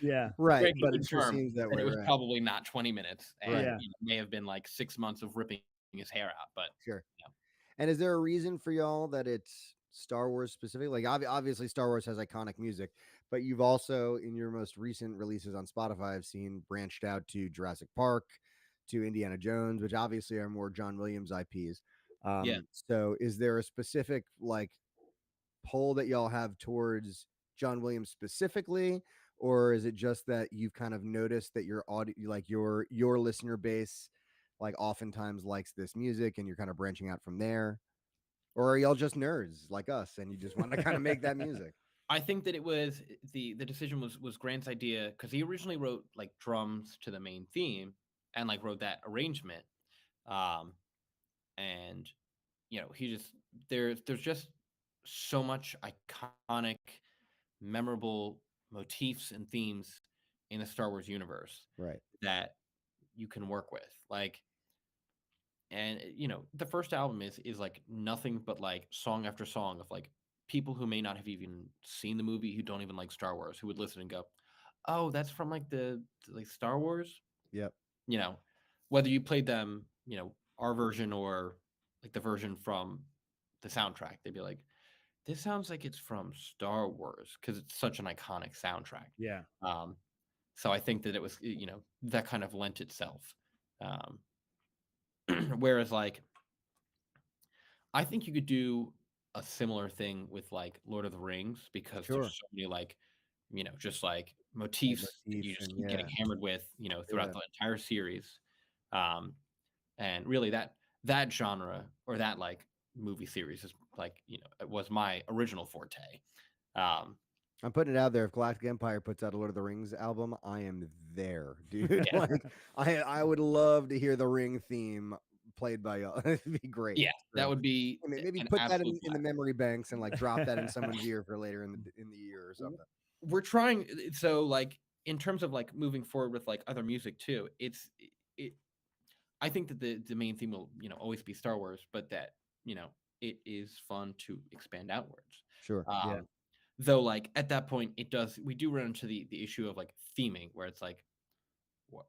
Yeah. Right, Greg can but it sure confirm seems that that way, it was right? probably not 20 minutes and Right, Yeah. may have been like 6 months of ripping his hair out. But sure. you know, And is there a reason for y'all that it's Star Wars specific? Like, obviously, Star Wars has iconic music, but you've also, in your most recent releases on Spotify, I've seen branched out to Jurassic Park, to Indiana Jones, which obviously are more John Williams IPs. yeah, So, is there a specific like pull that y'all have towards John Williams specifically, or is it just that you've kind of noticed that your audio, like your listener base, like oftentimes likes this music, and you're kind of branching out from there? Or are y'all just nerds like us and you just want to kind of make that music? I think that it was the decision was Grant's idea because he originally wrote like drums to the main theme and like wrote that arrangement. Um, and he just there's just so much iconic, memorable motifs and themes in the Star Wars universe Right. that you can work with. Like, and the first album is like nothing but like song after song of like people who may not have even seen the movie, who don't even like Star Wars, who would listen and go, "Oh, that's from like the like Star Wars." Yep. You know, whether you played them, our version or like the version from the soundtrack, they'd be like, "This sounds like it's from Star Wars" because it's such an iconic soundtrack. Yeah. Um, so I think that it was, that kind of lent itself. Um, whereas like I think you could do a similar thing with like Lord of the Rings because there's Sure. so many like, just like Like motifs that you motifs just and keep getting yeah. hammered with, throughout Yeah. the entire series. Um, and really that genre or that like movie series is like, it was my original forte. Um, I'm putting it out there. If Galactic Empire puts out a Lord of the Rings album, I am there, dude. yeah, Like I would love to hear the ring theme played by y'all. It'd be great. yeah, that So would be maybe an put that absolute in the blast. memory banks and like drop that in someone's ear for later in the year or something. We're trying so like in terms of like moving forward with like other music too, it I think that the main theme will, always be Star Wars, but that, it is fun to expand outwards. Sure. Yeah. Um, though, like at that point, we do run into the issue of like theming, where it's like,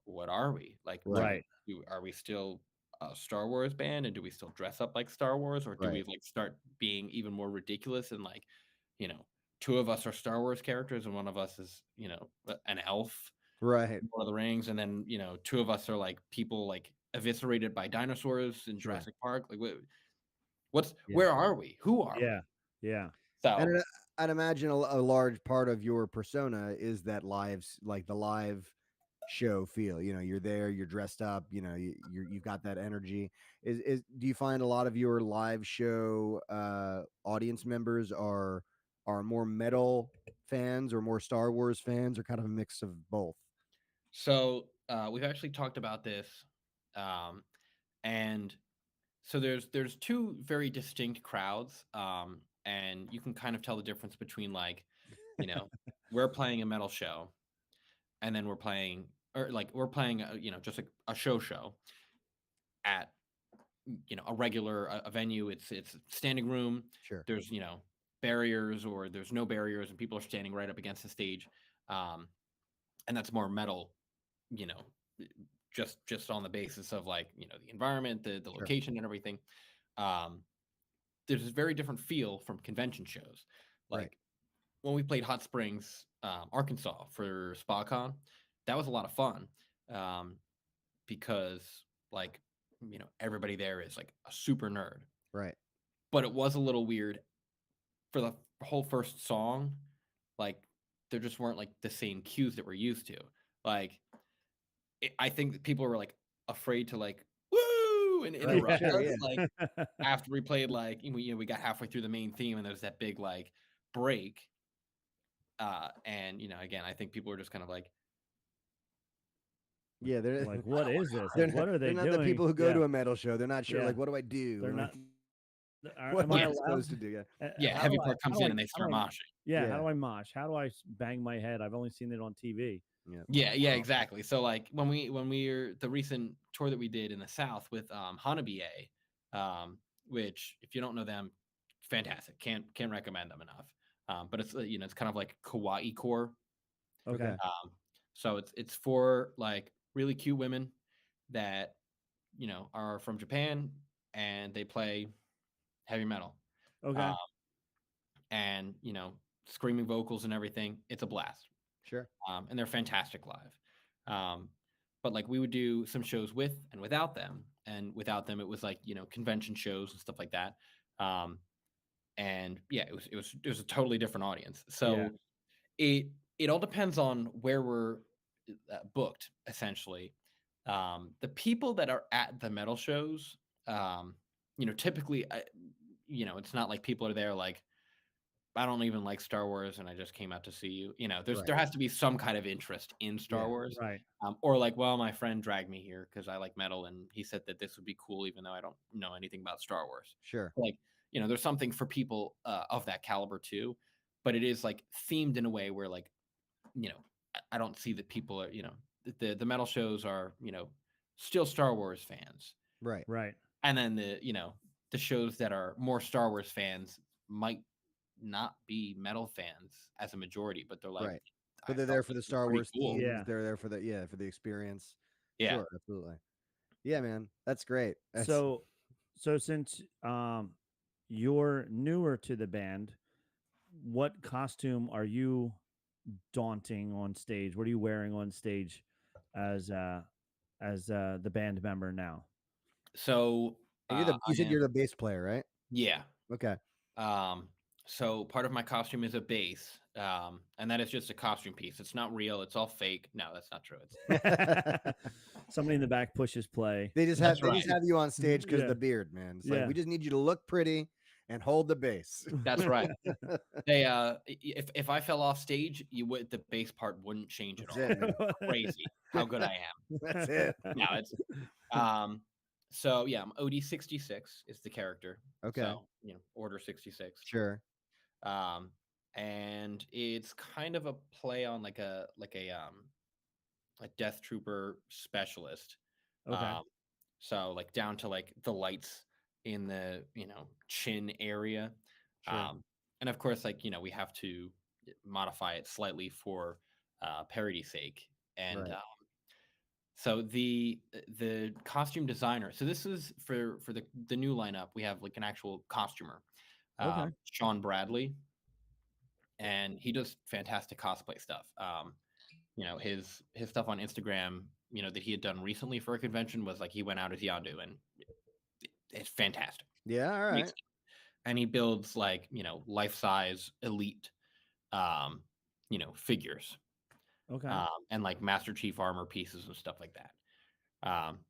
what are we like? Right. Right. Are we still a Star Wars band, and do we still dress up like Star Wars, or do we Right. like start being even more ridiculous and like, you know, two of us are Star Wars characters and one of us is, an elf, Right. Lord of the Rings, and then two of us are like people like eviscerated by dinosaurs in Sure. Jurassic Park. Like, Yeah. where are we? Who are Yeah. we? Yeah. And So I'd imagine a large part of your persona is that like the live show feel. You're there, you're dressed up. You've got that energy. Is Do you find a lot of your live show audience members are more metal fans or more Star Wars fans, or kind of a mix of both? we've actually talked about this, um, and so there's two very distinct crowds, and you can kind of tell the difference between like, you know, we're playing a metal show, and then we're playing just a show at a regular a venue. It's standing room. Sure. There's barriers, or there's no barriers, and people are standing right up against the stage, um, and that's more metal, you know just on the basis of like the environment, the Sure. location, and everything. um there's a very different feel from convention shows. Right. Like when we played Hot Springs, Arkansas for SpaCon, that was a lot of fun, um, because like everybody there is like a super nerd. Right. But it was a little weird for the whole first song. Like there just weren't like the same cues that we're used to. Like I think that people were like afraid to like woo and Right. interrupt Sure. us. Yeah. Like after we played, like we got halfway through the main theme and there's that big like break. And again, I think people were just kind of like, Yeah. They're Like, what is this? they're Like, not, what are they're they not the doing? people who go Yeah. to a metal show. They're not sure. Yeah. Like, what do I do? They're Like, not. what Am am I I allowed? supposed to do? Yeah. yeah, How heavy do I? part How comes do in I? and they How start do I? moshing. Yeah. How Yeah. do I mosh? How do I bang my head? I've only seen it on TV. Yeah. Yeah, exactly. So like when we the recent tour that we did in the South with Hanabiye, which if you don't know them, fantastic. Can't recommend them enough. But it's it's kind of like kawaii core. Okay. Okay. So it's for like really cute women that are from Japan, and they play heavy metal. Okay. Um, and screaming vocals and everything. It's a blast. Sure. And they're fantastic live. But like we would do some shows with and without them, and without them it was like convention shows and stuff like that. Um, and yeah, it was a totally different audience. Yeah. So it all depends on where we're booked, essentially. The people that are at the metal shows, typically, it's not like people are there like, I don't even like Star Wars and I just came out to see you. Right. There has to be some kind of interest in Star Yeah. Wars. Right. Or like, well, my friend dragged me here because I like metal and he said that this would be cool, even though I don't know anything about Star Wars. Sure. Like, there's something for people of that caliber too, but it is like themed in a way where like, I don't see that people are, the metal shows are, still Star Wars fans. Right. Right. And then the shows that are more Star Wars fans might not be metal fans as a majority, but they're like, Right. I But they're felt there for this the was Star pretty Wars cool. themes. Yeah. They're there for for the experience. Yeah. Sure. Absolutely. Yeah, man. That's great. So since you're newer to the band, what costume are you daunting on stage? What are you wearing on stage as the band member now? So and you said you're the bass player, right? yeah. Okay. So part of my costume is a bass, and that is just a costume piece. It's not real. It's all fake. No, that's not true. It's Somebody in the back pushes play. They just That's have right. you on stage because Yeah. of the beard, man. It's Yeah. like, we just need you to look pretty and hold the bass. That's right. They if I fell off stage, the bass part wouldn't change at all. That's it, man. Crazy how good I am. That's it. No, it's so yeah, I'm OD 66 is the character. Okay. So, Order 66. Sure. And it's kind of a play on like a death trooper specialist. Okay. So like down to like the lights in the chin area. Sure. And of course, like we have to modify it slightly for parody's sake. And Right. so the costume designer. So this is for the new lineup. We have like an actual costumer, Okay. Sean Bradley. and he does fantastic cosplay stuff. His stuff on Instagram, that he had done recently for a convention was like he went out as Yondu, and it's fantastic. Yeah, all right. And he builds like life size elite, figures, Okay. and like Master Chief armor pieces and stuff like that.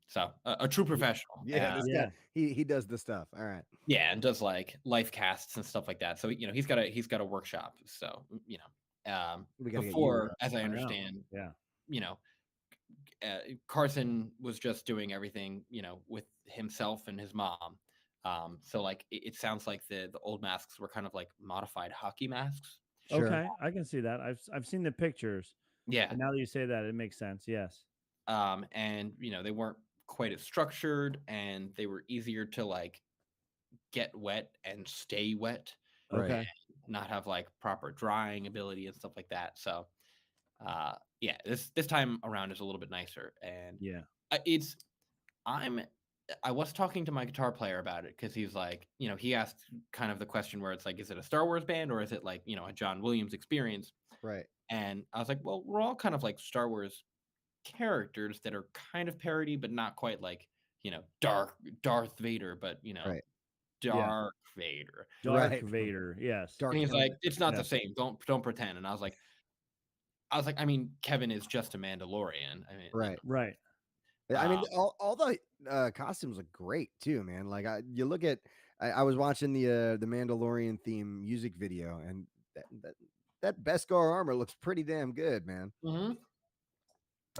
So a true professional. Yeah, this guy, he does the stuff. All right. Yeah, and does like life casts and stuff like that. So he's got a workshop. So We gotta get you before, up. as I I know. understand, Yeah. Carson was just doing everything with himself and his mom. So like it sounds like the old masks were kind of like modified hockey masks. Sure. Okay, I can see that. I've seen the pictures. Yeah. And now that you say that, it makes sense. Yes. And they weren't quite as structured, and they were easier to like get wet and stay wet. Right. Okay. Not have like proper drying ability and stuff like that. So yeah, this time around is a little bit nicer. And Yeah. I was talking to my guitar player about it, because he's like, he asked kind of the question where it's like, is it a Star Wars band, or is it like a John Williams experience? Right. And I was like, well, we're all kind of like Star Wars characters that are kind of parody, but not quite like Darth Vader, but Right. Dark Vader. Dark Right. Vader. Yes. Dark And he's Helmet. like, it's not the Yes. same. Don't pretend. And I was like, I mean, Kevin is just a Mandalorian. I mean, Right. Right. I mean, all the costumes look great too, man. Like you look at, I was watching the Mandalorian theme music video, and that Beskar armor looks pretty damn good, man. Mm-hmm.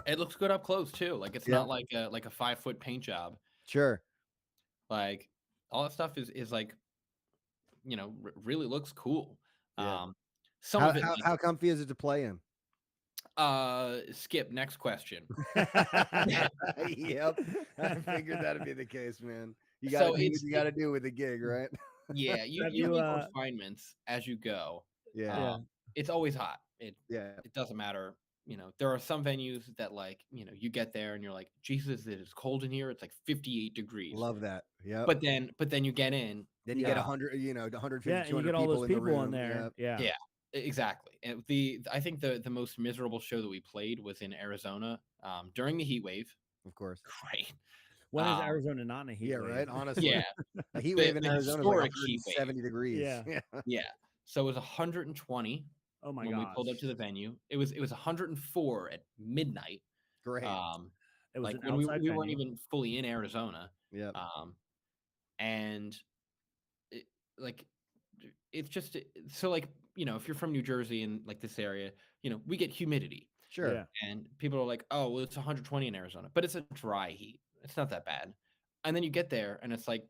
It looks good up close too. Like it's not like a 5-foot paint job. Sure. Like all that stuff is like, really looks cool. Yeah. Some of it. How comfy is it to play in? Skip. Next question. Yep, I figured that'd be the case, man. You got to do what you got to do with the gig, right? Yeah, you make refinements as you go. Yeah. It's always hot. It Yeah. doesn't matter. There are some venues that like you get there and you're like, Jesus, it is cold in here. It's like 58 degrees. Love that. Yeah. But then you get in. Then you get 100, 150, Yeah, 200 you get all those in the people room. in there. Yeah. Yeah, exactly. And I think the most miserable show that we played was in Arizona during the heat wave. Of course. Great. When is Arizona not in a heat wave? Right. Honestly. Yeah. A heat wave in Arizona is like heat wave. 170 degrees. Yeah. Yeah. So it was 120. Oh my god. When we pulled up to the venue, it was 104 at midnight. Great. It was like when we weren't even fully in Arizona. Yeah. And it's just so like if you're from New Jersey and like this area, we get humidity. Sure. Yeah. And people are like, oh, well, it's 120 in Arizona, but it's a dry heat. It's not that bad. And then you get there and it's like,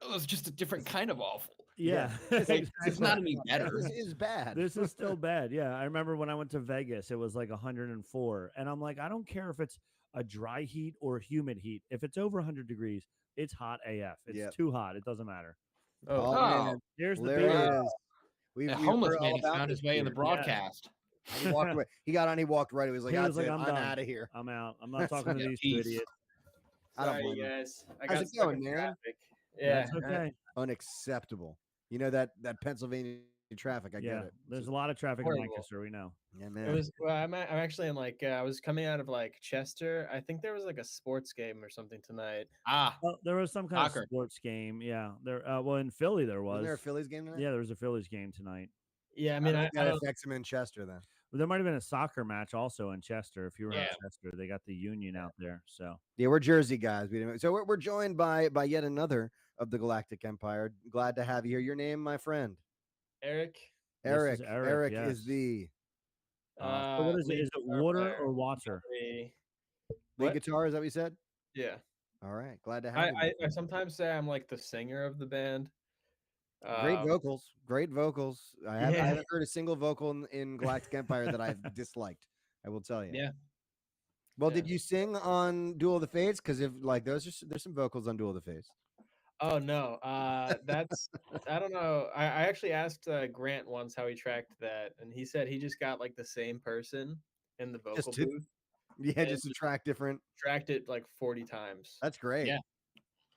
oh, it's just a different kind of awful. Yeah. It's not any better. This is bad. This is still bad. Yeah. I remember when I went to Vegas, it was like 104. And I'm like, I don't care if it's a dry heat or humid heat. If it's over 100 degrees, it's hot AF. It's too hot. It doesn't matter. Oh, man. Here's the There beer. it is. A homeless man found his way in the broadcast. He walked away. He got on. He walked right. He was like, I'm done. out of here. I'm out. I'm not talking to these two Peace. idiots. Sorry, guys. I got How's it stuck going, in man? traffic. Yeah. That's okay. Unacceptable. You know that Pennsylvania traffic. I get it. There's a lot of traffic in horrible. Lancaster. We know. Yeah, man. It was. Well, I'm actually in like I was coming out of like Chester. I think there was like a sports game or something tonight. Well, there was some kind Soccer. of sports game. Yeah. There. Well, in Philly there was. Wasn't there a Phillies game tonight? Yeah, there was a Phillies game tonight. Yeah, I mean, I that don't, affects him in Chester then. Well, there might have been a soccer match also in Chester. If you were Yeah. in Chester, they got the Union out there. So Yeah, we're Jersey guys. So we're joined by yet another of the Galactic Empire. Glad to have you here. Your name, my friend? Eric. This Eric. is Eric, Eric yes. is the so what is it? lead Is it guitar water player. or water? lead What? guitar. Is that what you said? Yeah. All right. Glad to have you. I sometimes say I'm like the singer of the band. Great vocals. Great vocals. I haven't Yeah. heard a single vocal in Galactic Empire that I've disliked. I will tell you. Yeah. Well, Yeah. did you sing on Duel of the Fates? Because if like there's some vocals on Duel of the Fates. Oh no, that's I don't know. I actually asked Grant once how he tracked that, and he said he just got like the same person in the vocal to- booth, Yeah, And just to track different. tracked it like 40 times. That's great. Yeah.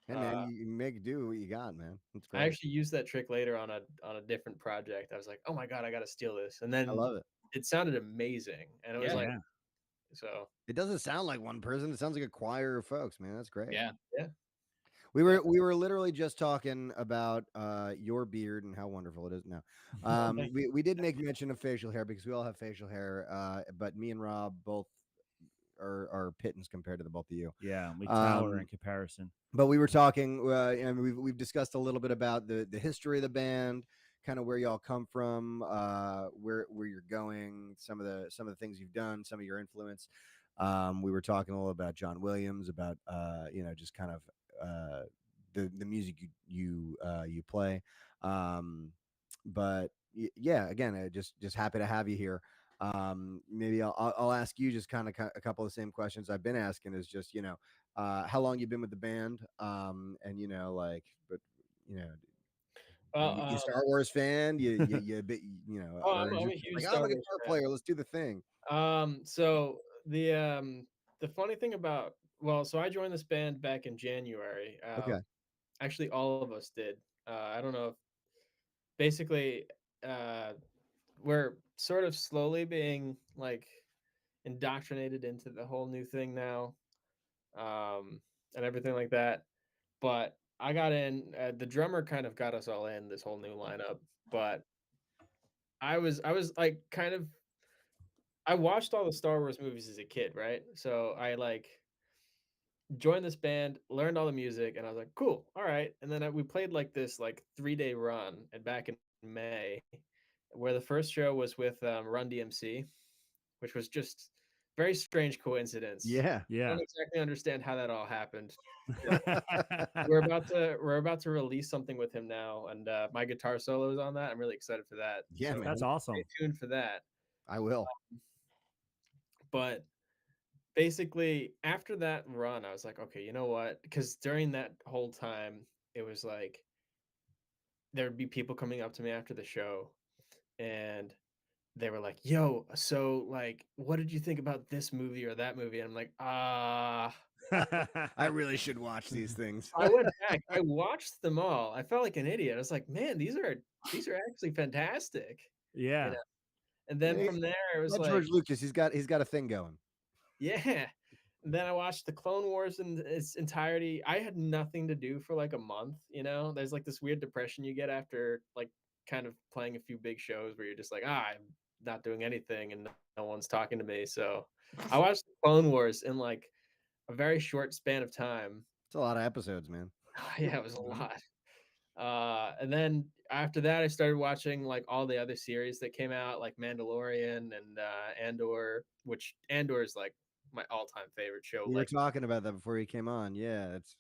Hey man, you make do what you got, man. That's I great. actually used that trick later on a different project. I was like, "Oh my god, I gotta steal this," and I then love it. it sounded amazing, and it was Yeah. like, Yeah. so It doesn't sound like one person. It sounds like a choir of folks, man. That's great. Yeah. yeah. We were literally just talking about your beard and how wonderful it is now. Thank We did make mention of facial hair because we all have facial hair, but me and Rob both are pittance compared to the both of you. Yeah. We tower in Um, comparison. but we were talking, and we've discussed a little bit about the history of the band, kind of where y'all come from, where you're going, some of the things you've done, some of your influence. We were talking a little about John Williams, about just kind of uh, the music you play. Um, but yeah, again, just happy to have you here. Maybe I'll ask you just kind of a couple of the same questions I've been asking. Is just how long you've been with the band, and like, but you know, Well, you Star Wars fan, oh, or is I'm it a just like huge I'm Star a Wars guitar fan. player, let's do the thing. So the funny thing about so I joined this band back in January. Okay, Actually, all of us did. I don't know if basically uh, we're sort of slowly being like indoctrinated into the whole new thing now, and everything like that. But I got in. The drummer kind of got us all in this whole new lineup. But I was like kind of I watched all the Star Wars movies as a kid, right? So I like joined this band, learned all the music, and I was like, cool, all right. And then we played like this like 3 day run, and back in May, where the first show was with Run DMC, which was just very strange coincidence. yeah, I Yeah. don't exactly understand how that all happened. We're about to release something with him now, and my guitar solo is on that. I'm really excited for that. yeah, So That's man, stay awesome. tuned for that. I will. But basically, after that run, I was like, okay, you know what? Because during that whole time, it was like there'd be people coming up to me after the show, and they were like, "Yo, so like, what did you think about this movie or that movie?" And I'm like, I really should watch these things. I went back, I watched them all. I felt like an idiot. I was like, man, these are actually fantastic, you Yeah. know. And then Yeah, from there, it was let like, George Lucas. He's got a thing going. yeah. And then I watched the Clone Wars in its entirety. I had nothing to do for like a month, you know. There's like this weird depression you get after like kind of playing a few big shows where you're just like, I'm not doing anything and no one's talking to me. So I watched the Clone Wars in like a very short span of time. It's a lot of episodes, man. Yeah, it was a Mhm. lot. And then after that, I started watching like all the other series that came out, like Mandalorian and Andor, which Andor is like my all-time favorite show. We were Like, talking about that before you came on. Yeah, it's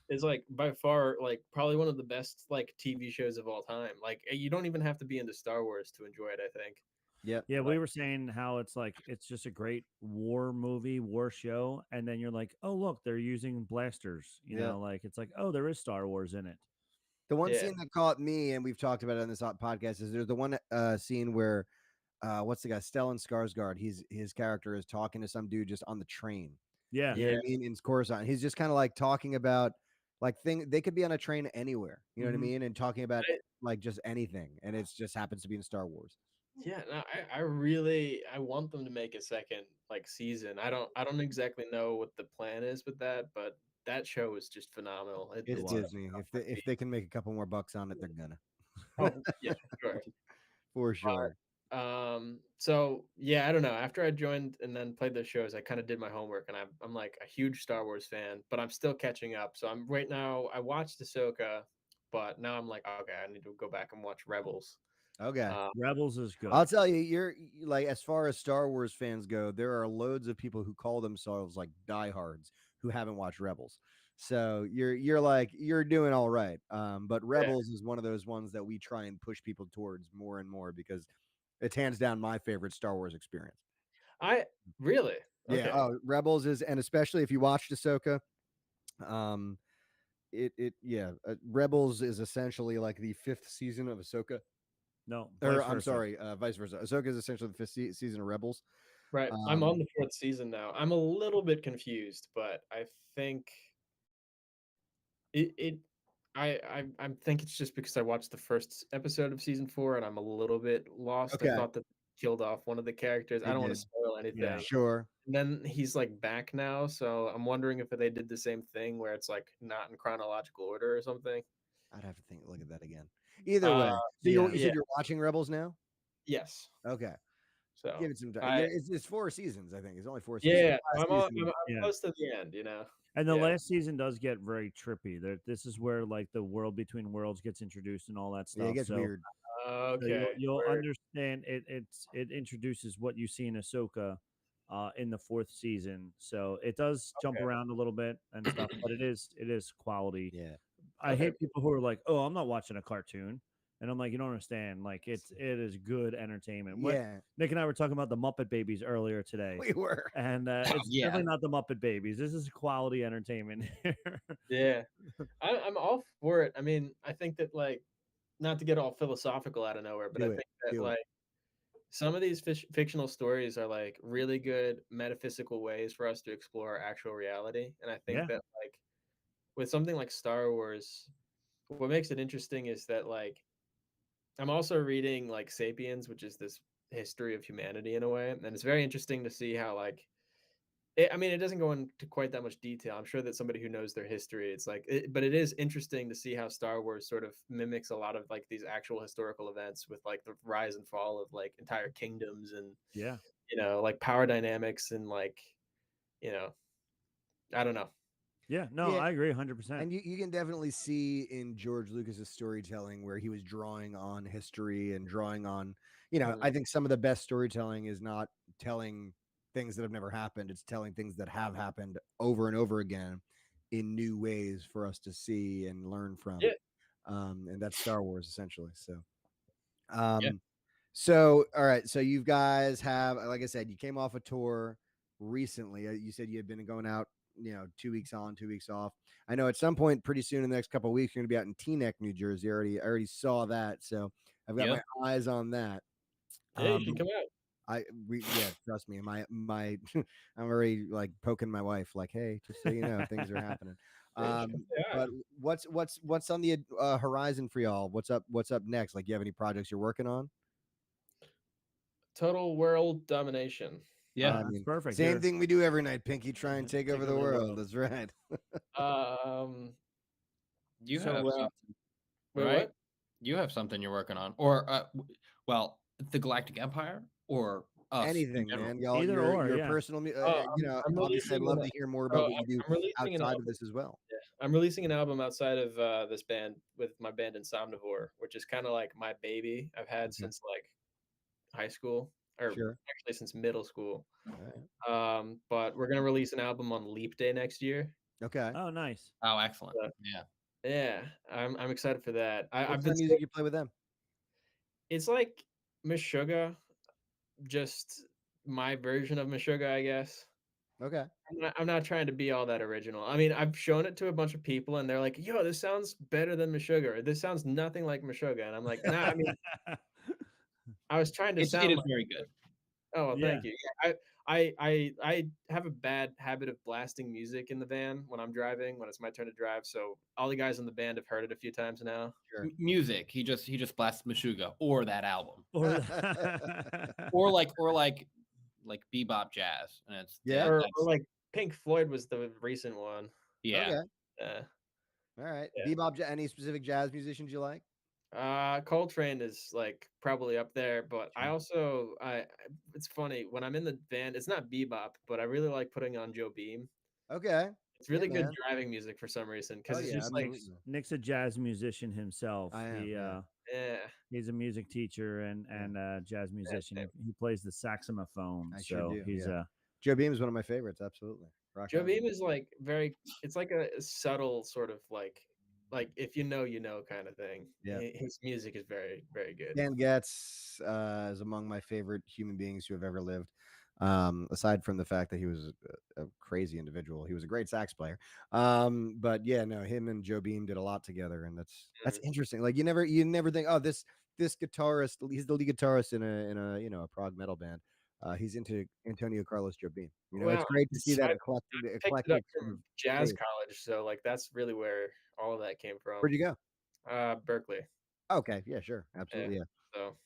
is like by far like probably one of the best like TV shows of all time. Like, you don't even have to be into Star Wars to enjoy it. I think. yep. Yeah, we Like, were saying how it's like it's just a great war movie, war show, and then you're like, oh look, they're using blasters. Yep. Like it's like, oh, there is Star Wars in it. The one yeah, scene that caught me, and we've talked about it on this podcast, is there's the one scene where what's the guy? Stellan Skarsgård. His character is talking to some dude just on the train. Yeah. You know yeah, what I mean? In Coruscant. He's just kind of like talking about like they could be on a train anywhere. You know what I Mhm. mean? And talking about I, like just anything. And it's just happens to be in Star Wars. yeah. No, I really I want them to make a second like season. I don't exactly know what the plan is with that, but that show was just phenomenal. It's It It's was. Disney. If they can make a couple more bucks on it, they're gonna. oh yeah, sure. For sure. So yeah, I don't know. After I joined and then played those shows, I kind of did my homework, and I'm like a huge Star Wars fan, but I'm still catching up. So I'm right now. I watched Ahsoka, but now I'm like, okay, I need to go back and watch Rebels. Okay. Uh, Rebels is I'll good. tell you, like as far as Star Wars fans go, there are loads of people who call themselves like diehards who haven't watched Rebels. So you're doing all right. But yeah, Rebels is one of those ones that we try and push people towards more and more because it's hands down my favorite Star Wars experience. I really Yeah. okay. Oh, Rebels is, and especially if you watched Ahsoka, um, yeah, Rebels is essentially like the fifth season of Ahsoka. No, Or vice I'm versa. sorry, vice versa. Ahsoka is essentially the fifth season of Rebels. Right, I'm Um, on the fourth season now. I'm a little bit confused, but I think it I think it's just because I watched the first episode of season 4 and I'm a little bit lost. I Okay, thought that they killed off one of the characters. I they don't want to did. spoil Yeah. anything. Sure. And then he's like back now, so I'm wondering if they did the same thing where it's like not in chronological order or something. I'd have to look at that again. Either Uh, way, so Yeah. you yeah, said you're watching Rebels now? yes. Okay, So give it some time. I Yeah, it's 4 seasons. I think it's only 4 seasons. yeah, Last season, I'm Yeah. close to the end, you know. And the Yeah. last season does get very trippy. This is where like the world between worlds gets introduced and all that yeah, it stuff. gets So, weird. so Okay. you'll Word. understand it introduces what you see in Ahsoka in the fourth season. So it does jump Okay. around a little bit and stuff, but it is quality. Yeah, I Okay. hate people who are like, "Oh, I'm not watching a cartoon," and I'm like, "You don't understand. Like, it is good entertainment." What yeah, Nick and I were talking about the Muppet Babies earlier today, we were. and it's Yeah. definitely not the Muppet Babies. This is quality entertainment here. Yeah. I'm all for it. I mean, I think that like not to get all philosophical out of nowhere, but I Do it. think that Do it. like some of these fictional stories are like really good metaphysical ways for us to explore actual reality. And I think Yeah, that like with something like Star Wars, what makes it interesting is that like I'm also reading like Sapiens, which is this history of humanity in a way, and it's very interesting to see how like I mean, it doesn't go into quite that much detail. I'm sure that somebody who knows their history, it's like, but it is interesting to see how Star Wars sort of mimics a lot of like these actual historical events with like the rise and fall of like entire kingdoms and yeah, like power dynamics and like you know, I don't know. yeah. No, Yeah, I agree 100%. and you can definitely see in George Lucas's storytelling where he was drawing on history and drawing on, Mm. I think some of the best storytelling is not telling things that have never happened. It's telling things that have happened over and over again in new ways for us to see and learn from. Yeah, And that's Star Wars essentially. So, Yeah. um, all right. So you guys have, like I said, you came off a tour recently. You said you had been going out, 2 weeks on, 2 weeks off. I know at some point pretty soon in the next couple of weeks, you're going to be out in Teaneck, New Jersey. I already saw that. So I've got my Yep. eyes on that. yeah, you But should come out. yeah, trust me. My, I'm already like poking my wife, like, hey, just so you know, things are happening. Yeah, you should come say hi. But what's on the horizon for y'all? What's up next? Like, you have any projects you're working on? Total world domination. Yeah. I That's mean, perfect. same You're- thing we do every night, Pinky. Try and take over the world. world. That's right. Um, You so have well, something, wait, right? what? You have something you're working on, or well, the Galactic Empire, or us in Anything, general. man. Y'all, Either your or, your yeah. personal, I'm obviously, I'd releasing love to hear more about what you do I'm releasing an outside of album. this as well. Yeah, I'm releasing an album outside of this band with my band Insomnivore, which is kind of like my baby. I've had Okay. since like high school, or Sure. actually since middle school. All right. But we're gonna release an album on Leap Day next year. Okay. Oh, nice. Oh, excellent. So, Yeah. yeah, I'm excited for that. What I've kind been of music you play with them? it's like Meshuggah, just my version of Meshuggah, I guess. Okay. I'm not trying to be all that original. I mean, I've shown it to a bunch of people, and they're like, "Yo, this sounds better than Meshuggah. Or, this sounds nothing like Meshuggah." And I'm like, "Nah." I mean, I was trying to It sound is like. very good. Oh, well, Yeah. thank you. Yeah, I have a bad habit of blasting music in the van when I'm driving when it's my turn to drive. So all the guys in the band have heard it a few times now. Sure. Music. He just blasts Meshuggah or that album, Or or like bebop jazz, and it's Yeah. Or that's- like Pink Floyd was the recent one. yeah. Okay. Yeah. All right. Yeah. Bebop. Any specific jazz musicians you like? Coltrane is like probably up there, but I Sure. also it's funny when I'm in the van, it's not bebop, but I really like putting on Joe Beam. Okay. It's really Yeah, good man. driving music for some reason Oh because it's yeah, just like absolutely. Nick's a jazz musician himself. I am. Yeah. yeah, He's a music teacher and jazz musician. He plays the saxophone. I so sure do, he's yeah. Joe Beam is one of my favorites. Absolutely. Rock Joe on. Beam is like it's like a subtle sort of like if you know kind of thing. Yeah. His music is very very good. Dan Getz is among my favorite human beings who have ever lived. Aside from the fact that he was a crazy individual, he was a great sax player. But yeah, no, him and Joe Beam did a lot together, and that's interesting. Like you never think, oh, this guitarist, he's the lead guitarist in a prog metal band. He's into Antonio Carlos Jobim. You know, it's Wow, great to see that I the picked it up eclectic sort from of jazz taste. college, so like that's really where all of that came from. Where'd you go? Berkeley. Okay, yeah, sure, Yeah. absolutely, yeah, So,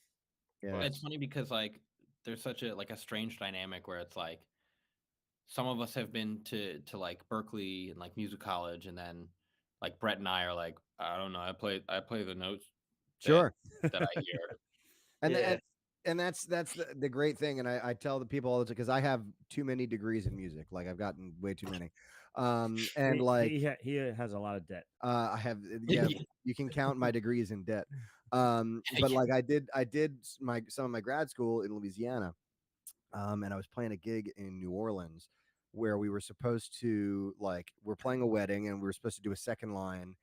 yeah. but It's funny because like there's such a like a strange dynamic where it's like some of us have been to like Berkeley and like music college, and then like Brett and I are like, I don't know, I play the notes that Sure. that I hear. And yeah, that's the great thing, and I tell the people all the time because I have too many degrees in music, like I've gotten way too many, and like He has a lot of debt. I have yeah, Yeah. you can count my degrees in debt, but Yeah. like I did my some of my grad school in Louisiana, and I was playing a gig in New Orleans where we were supposed to like we're playing a wedding and we were supposed to do a second line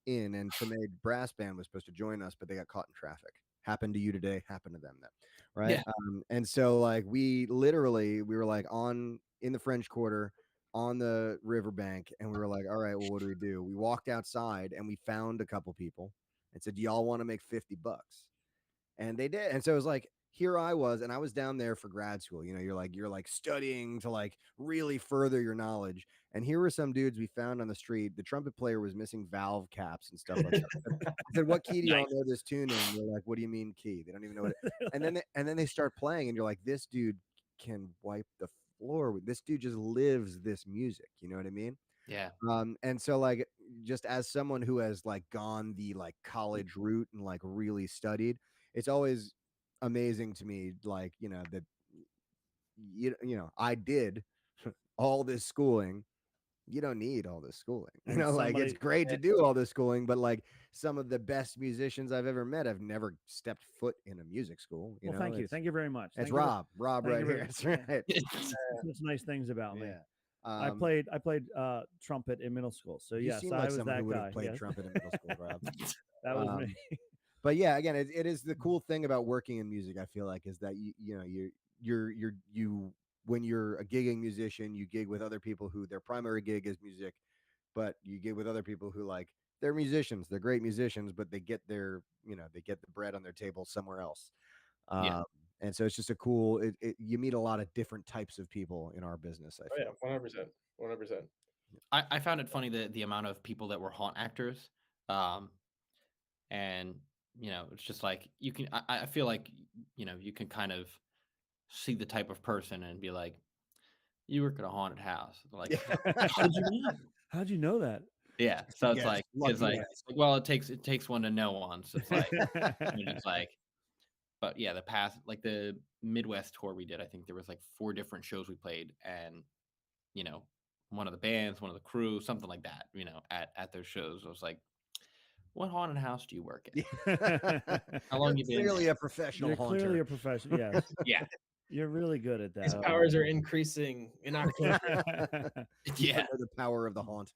in, and Tremaine brass band was supposed to join us, but they got caught in traffic. Happened to you today, happened to them then, right? Yeah. And so like we were like on in the French Quarter on the riverbank, and we were like, all right, well, what do we do? We walked outside and we found a couple people and said, do y'all want to make $50? And they did. And so it was like, here I was, and I was down there for grad school. You know, you're like studying to like really further your knowledge. And here were some dudes we found on the street. The trumpet player was missing valve caps and stuff like that. I said, "What key do y'all Nice. know this tune in?" They're like, "What do you mean key?" They don't even know what it. And then they start playing, and you're like, "This dude can wipe the floor. This dude just lives this music." You know what I mean? Yeah. And so like just as someone who has like gone the like college route and like really studied, it's always amazing to me, like, you know, that you know, I did all this schooling. You don't need all this schooling. You And know, like it's somebody, great to do all this schooling, but like some of the best musicians I've ever met have never stepped foot in a music school. You well, know, thank you very much. it's Thank you, Rob thank right you here. very, That's right. such nice things about me. Yeah. I played trumpet in middle school, so You yes, seem I like was someone who that would have guy. played Yes, trumpet in middle school, Rob. that was me. Um, but yeah, again, it is the cool thing about working in music. I feel like is that you know you when you're a gigging musician, you gig with other people who their primary gig is music, but you gig with other people who like they're musicians, they're great musicians, but they get their they get the bread on their table somewhere else. Yeah. Um, and so it's just a cool. You meet a lot of different types of people in our business. I oh feel. yeah, 100%, 100%. I found it funny the amount of people that were haunt actors. Um, and it's just like you can I feel like you can kind of see the type of person and be like, you work at a haunted house. Like, how did you know? How'd you know that? Yeah. So it's Yes, like lucky it's like, well, it takes one to know one. So it's like you're just like, but yeah, the Midwest tour we did, I think there was like 4 different shows we played, and you know, one of the bands, one of the crew, something like that, at those shows. I was like, what haunted house do you work at? How long You're you been clearly there? a professional You're clearly haunter. a professional. Yes, Yeah. you're really good at His that. powers are increasing in October. You Yeah. know the power of the haunt.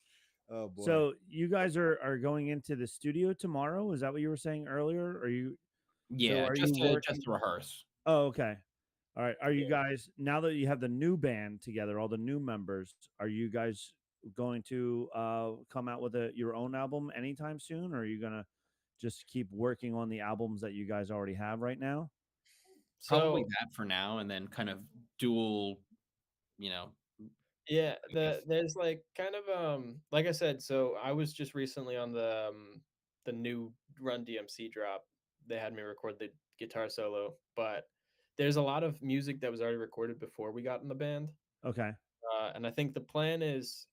Oh boy. So you guys are going into the studio tomorrow? Is that what you were saying earlier? Are you? So Yeah, are you just working? to rehearse. Oh, okay. All right. Are you Yeah. guys, now that you have the new band together, all the new members, are you guys going to come out with your own album anytime soon, or are you gonna just keep working on the albums that you guys already have right now? Probably So that for now, and then kind of dual, you know, yeah, I guess. there's like kind of like I said, so I was just recently on the new Run DMC drop. They had me record the guitar solo, but there's a lot of music that was already recorded before we got in the band. Okay. And I think the plan is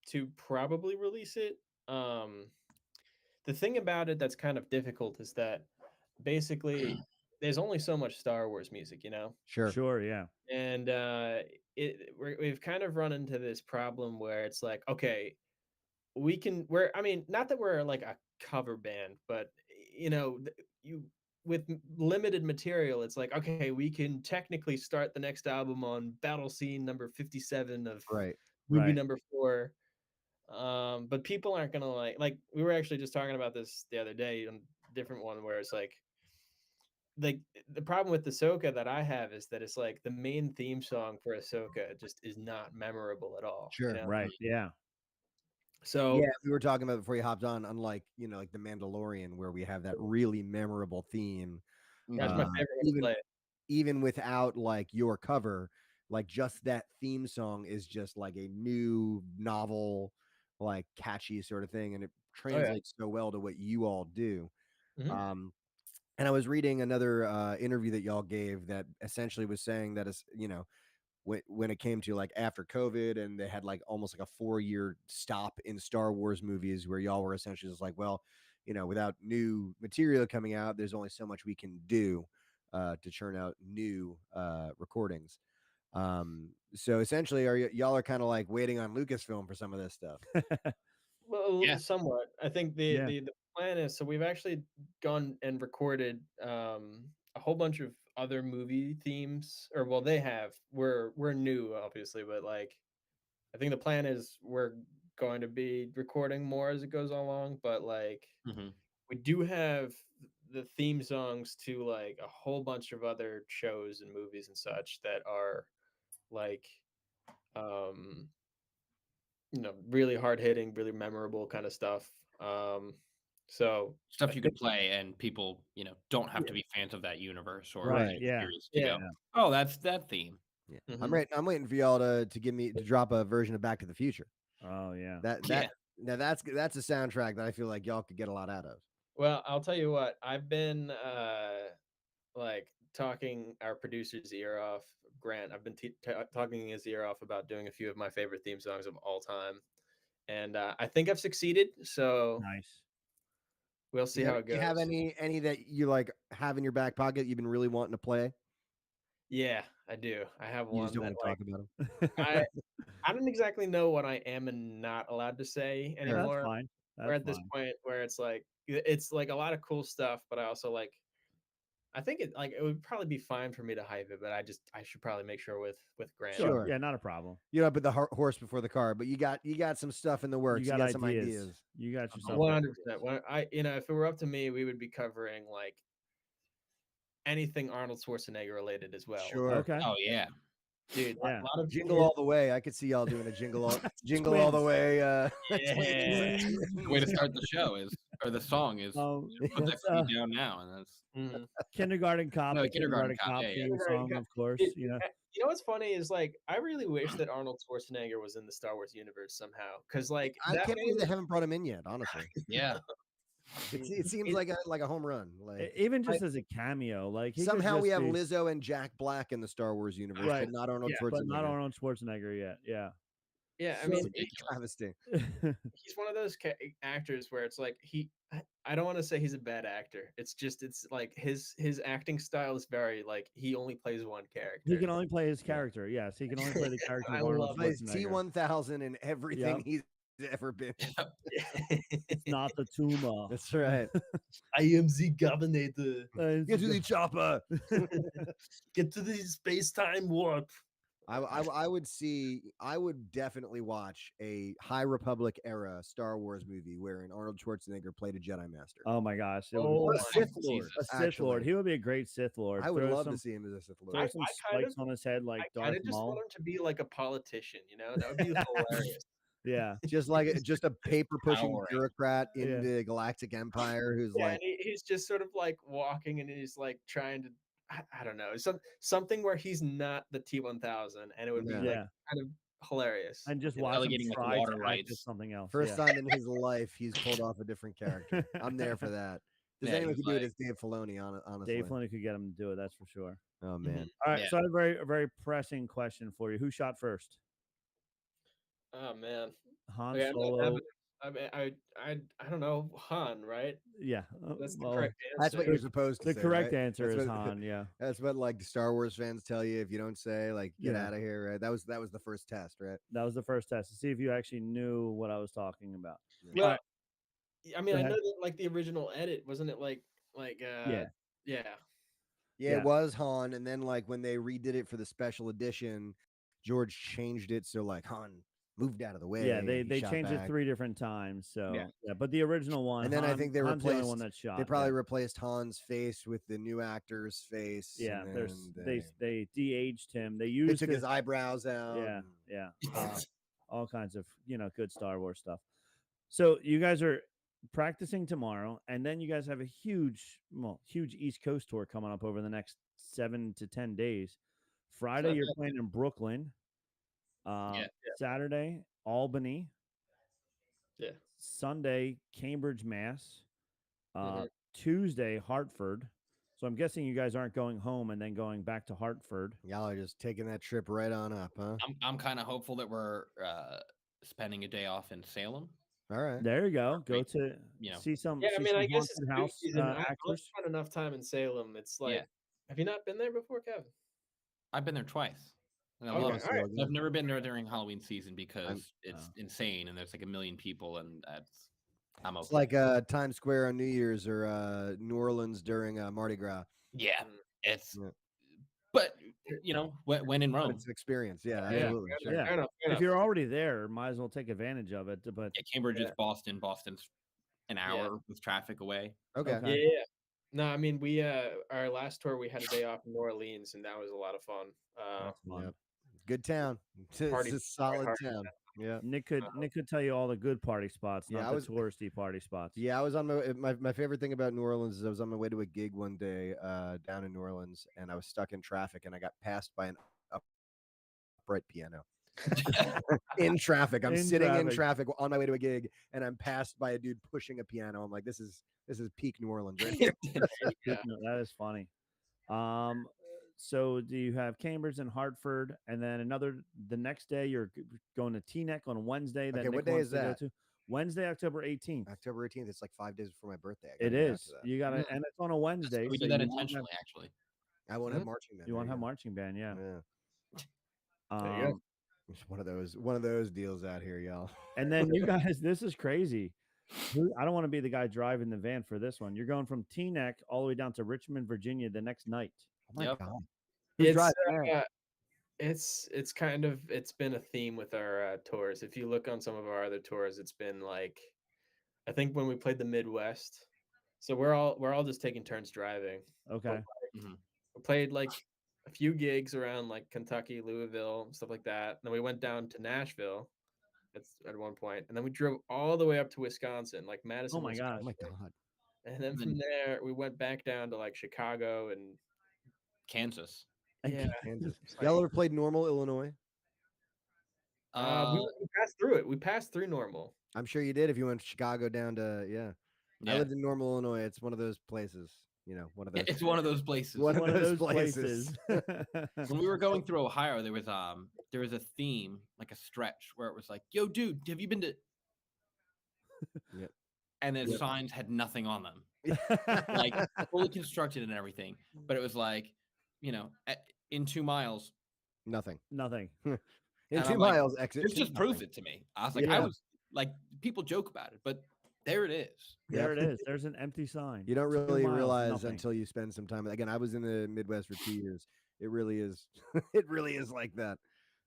to probably release it. Um, the thing about it that's kind of difficult is that basically there's only so much Star Wars music, you know? Sure. Sure. Yeah. And we've kind of run into this problem where it's like, okay, I mean, not that we're like a cover band, but you with limited material, it's like, okay, we can technically start the next album on Battle Scene number 57 of Right. movie Right. number 4. But people aren't gonna like we were actually just talking about this the other day on a different one where it's like the problem with Ahsoka that I have is that it's like the main theme song for Ahsoka just is not memorable at all, you Sure. know? Right. Yeah. Yeah, So we were talking about before you hopped on, unlike, like The Mandalorian, where we have that really memorable theme. that's Mhm. my Uh, favorite one to even play. even without like your cover, like just that theme song is just like a new novel, like catchy sort of thing, and it Oh yeah. translates so well to what you all do. Mhm. And I was reading another interview that y'all gave that essentially was saying that it's, when it came to like after COVID and they had like almost like a 4-year stop in Star Wars movies where y'all were essentially just like, well, without new material coming out, there's only so much we can do to churn out new recordings. So essentially, y'all are kind of like waiting on Lucasfilm for some of this stuff? Well, Yeah. somewhat. I think Yeah. the plan is, so we've actually gone and recorded a whole bunch of other movie themes, or well, they have. We're new, obviously, but like I think the plan is we're going to be recording more as it goes along. But like Mhm. we do have the theme songs to like a whole bunch of other shows and movies and such that are like um really hard hitting, really memorable kind of stuff. So I Stuff you think, could play and people, don't have yeah, to be fans of that universe or Right. Yeah. series to yeah. go, oh, that's that theme. Yeah, Mhm. I'm waiting for y'all to give me to drop a version of Back to the Future. Oh yeah. That Yeah. now that's a soundtrack that I feel like y'all could get a lot out of. Well, I'll tell you what, I've been like talking our producer's ear off, Grant. I've been talking his ear off about doing a few of my favorite theme songs of all time, and I think I've succeeded. So Nice. we'll see how it You have goes. any that you like have in your back pocket you've been really wanting to play? Yeah, I do. I have You just one don't that want to like talk about them. I I don't exactly know what I am and not allowed to say Sure. That's anymore. fine. We're That's at this fine. point where it's like a lot of cool stuff, but I also like I think it would probably be fine for me to hype it, but I should probably make sure with Grant. Sure. Sure. Yeah, not a problem. You don't put the horse before the car, but you got some stuff in the works. You You got got some ideas. ideas. You got yourself. 100%. When if it were up to me, we would be covering like anything Arnold Schwarzenegger related as well. Sure. Okay. Oh yeah. Dude, Yeah. a lot of Jingle all the way. I could see y'all doing a jingle all the Twins. way. Yeah. The way to start the show is, or the song is, put that That's feet down now, and that's Mhm. Kindergarten Cop. No, The Kindergarten Cop, Cop yeah, yeah. theme Kindergarten song, Cop. of course. Dude, You know. you know what's funny is like I really wish that Arnold Schwarzenegger was in the Star Wars universe somehow, because like I that can't believe man they haven't brought him in yet. Honestly, yeah. it seems is- like a home run. Like Even just as a cameo, like he could somehow we just have be- Lizzo and Jack Black in the Star Wars universe, Right. but not Arnold Yeah, Schwarzenegger. but not Arnold Schwarzenegger yet. Yeah. yeah. I So mean, travesty. he's one of those actors where it's like I don't want to say he's a bad actor. It's like his acting style is very like he only plays one character. He can only play his character. Yes, he can only play the character I of Arnold love it. Plays Schwarzenegger. T1000 in everything Yep. he's ever been. It's not the tumor. That's right. I am the governor. Get to the chopper. Get to the space time warp. I would definitely watch a High Republic era Star Wars movie wherein Arnold Schwarzenegger played a Jedi Master. Oh my gosh! It Oh, would Or be a my Sith Lord. Jesus. a Sith actually. Lord. He would be a great Sith Lord. I would Throw love some, to see him as a Sith throw Lord. some I kind spikes on his head like I Darth kind of just Maul. want him to be like a politician, That would be hilarious. Yeah. Just a paper pushing Power. bureaucrat in Yeah. the Galactic Empire who's Yeah, like and he's just sort of like walking and he's like trying to I don't know, something where he's not the T1000 and it would be Yeah. like Yeah. kind of hilarious. And just you know? watch him Delegating, like, try water to act as rights. something else. first yeah. time in his life he's pulled off a different character. I'm there for that. Does Yeah, anyone he's could do it like- as Dave Filoni, honestly. Dave Filoni could get him to do it. That's for sure. Oh man. All right. Yeah. So I have a very pressing question for you. Who shot first? Oh man. Han Okay, I'm not Solo. having I mean, I don't know, Han, right? Yeah. That's the well, correct answer. That's what you're supposed to the say. correct right? answer That's is what- Han. Yeah. That's what like the Star Wars fans tell you if you don't say like get Yeah. out of here, right? That was the first test, right? That was the first test to see if you actually knew what I was talking about. Well, Alright. I mean, Go I ahead. know that like the original edit, wasn't it like Yeah. yeah. Yeah, Yeah. it was Han, and then like when they redid it for the special edition, George changed it so like Han moved out of the way. Yeah, and they he shot changed it back. 3 different times. So Yeah. yeah, but the original one, And then I Han- think they Han's the only replaced. one that shot. They probably replaced Han's face with the new actor's face. yeah. and There's then they de-aged him. They they used took it- his eyebrows out. Yeah, and- yeah. All kinds of good Star Wars stuff. So you guys are practicing tomorrow, and then you guys have a huge East Coast tour coming up over the next 7 to 10 days. Friday, not you're bad. playing in Brooklyn. Yeah. Saturday, Albany. Yeah. Sunday, Cambridge, Mass. Mhm. Tuesday, Hartford. So I'm guessing you guys aren't going home and then going back to Hartford. Y'all are just taking that trip right on up, huh? I'm kind of hopeful that we're spending a day off in Salem. All right. There you go. Go Great. to You know. see some Yeah, I see mean, some I guess it's haunted food house season. I've actors. spent enough time in Salem. It's like, Yeah. have you not been there before, Kevin? I've been there twice. And I Okay, love all it. right. I've never been there during Halloween season because I'm- it's insane and there's like 1 million people and I'm okay. It's like Times Square on New Year's or New Orleans during Mardi Gras. Yeah, Mm. it's. Yeah. But when in But Rome, it's an experience. Yeah, Yeah. absolutely. Sure. Yeah. Fair enough. Fair If enough. you're already there, might as well take advantage of it. But yeah, Cambridge is Yeah. Boston. Boston's an hour with traffic away. Okay. Okay. Yeah, yeah. No, I mean, we our last tour we had a day off in New Orleans, and that was a lot of fun. That's fun. Yep. Good town. It's Party a solid hard. town. Yeah. Nick could tell you all the good party spots, Yeah, not the touristy party spots. Yeah, I was on my favorite thing about New Orleans is I was on my way to a gig one day down in New Orleans, and I was stuck in traffic, and I got passed by an upright piano in traffic. I'm sitting in traffic on my way to a gig, and I'm passed by a dude pushing a piano. I'm like, this is peak New Orleans right here. Yeah. That is funny. So do you have Cambridge and Hartford, and then the next day you're going to Teaneck on Wednesday? That Okay, Nick what day wants is to go that? to? Wednesday, October 18th. October 18th. It's like 5 days before my birthday. I It gotta get out is. to that. You got to, and it's on a Wednesday. We so do that you won't have- intentionally, actually. I won't have marching band. You won't There have go. marching band, yeah. There you go. It's one of those deals out here, y'all. And then you guys, this is crazy. I don't want to be the guy driving the van for this one. You're going from Teaneck all the way down to Richmond, Virginia, the next night. Oh my Yep. god. Who's It's driving that? it's kind of it's been a theme with our tours. If you look on some of our other tours, it's been like, I think when we played the Midwest, so we're all just taking turns driving. Okay. We played like a few gigs around like Kentucky, Louisville, stuff like that. And then we went down to Nashville at one point, and then we drove all the way up to Wisconsin, like Madison. Oh my gosh. Oh my god. And then from there, we went back down to like Chicago and Kansas. yeah, Kansas. it's like- Y'all ever played Normal, Illinois? we passed through it. We passed through Normal. I'm sure you did if you went Chicago down to yeah. I lived in Normal, Illinois. It's one of those places, one of those. It's one of those places. One One of those places. When we were going through Ohio, there was a theme, like a stretch where it was like, "Yo, dude, have you been to?" Yep. And the signs had nothing on them, like fully constructed and everything. But it was like, in 2 miles, Nothing. Nothing. In And 2 I'm like, miles, exit. this just proves it to me. I was like, Yeah. I was like, people joke about it, but there it is. There it is. There's an empty sign. You don't 2 really miles, realize nothing. until you spend some time. Again, I was in the Midwest for 2 years. It really is. It really is like that.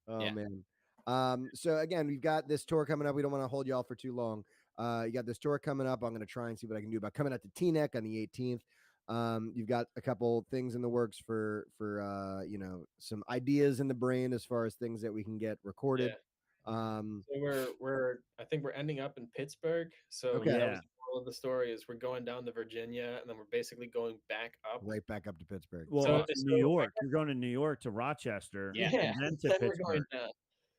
Oh Yeah. man. So again, we've got this tour coming up. We don't want to hold y'all for too long. You got this tour coming up. I'm going to try and see what I can do about coming out to Teaneck on the 18th. You've got a couple things in the works for some ideas in the brain as far as things that we can get recorded. Yeah. So I think we're ending up in Pittsburgh. So Okay. that Yeah. was the moral of the story is we're going down to Virginia, and then we're basically going back up. Right back up to Pittsburgh. Well, So- up to New York. You're going to New York to Rochester. Yeah. And then to then we're Pittsburgh. going down.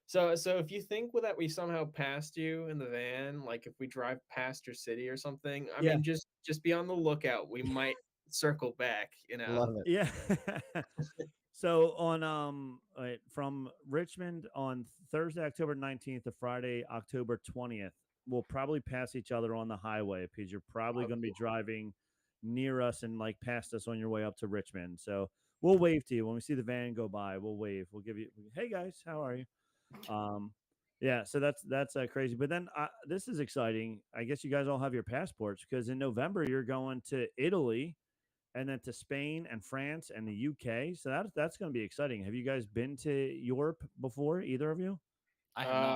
So if you think that we somehow passed you in the van, like if we drive past your city or something, I Yeah. mean, just be on the lookout. We might circle back. Love it. Yeah. So on from Richmond on Thursday, October 19th to Friday, October 20th, we'll probably pass each other on the highway because you're probably going to be driving near us and like past us on your way up to Richmond. So we'll wave to you when we see the van go by. We'll wave. We'll give you, hey guys, how are you? Yeah. So that's crazy. But then this is exciting. I guess you guys all have your passports because in November you're going to Italy. And then to Spain and France and the UK. So that's going to be exciting. Have you guys been to Europe before, either of you? I have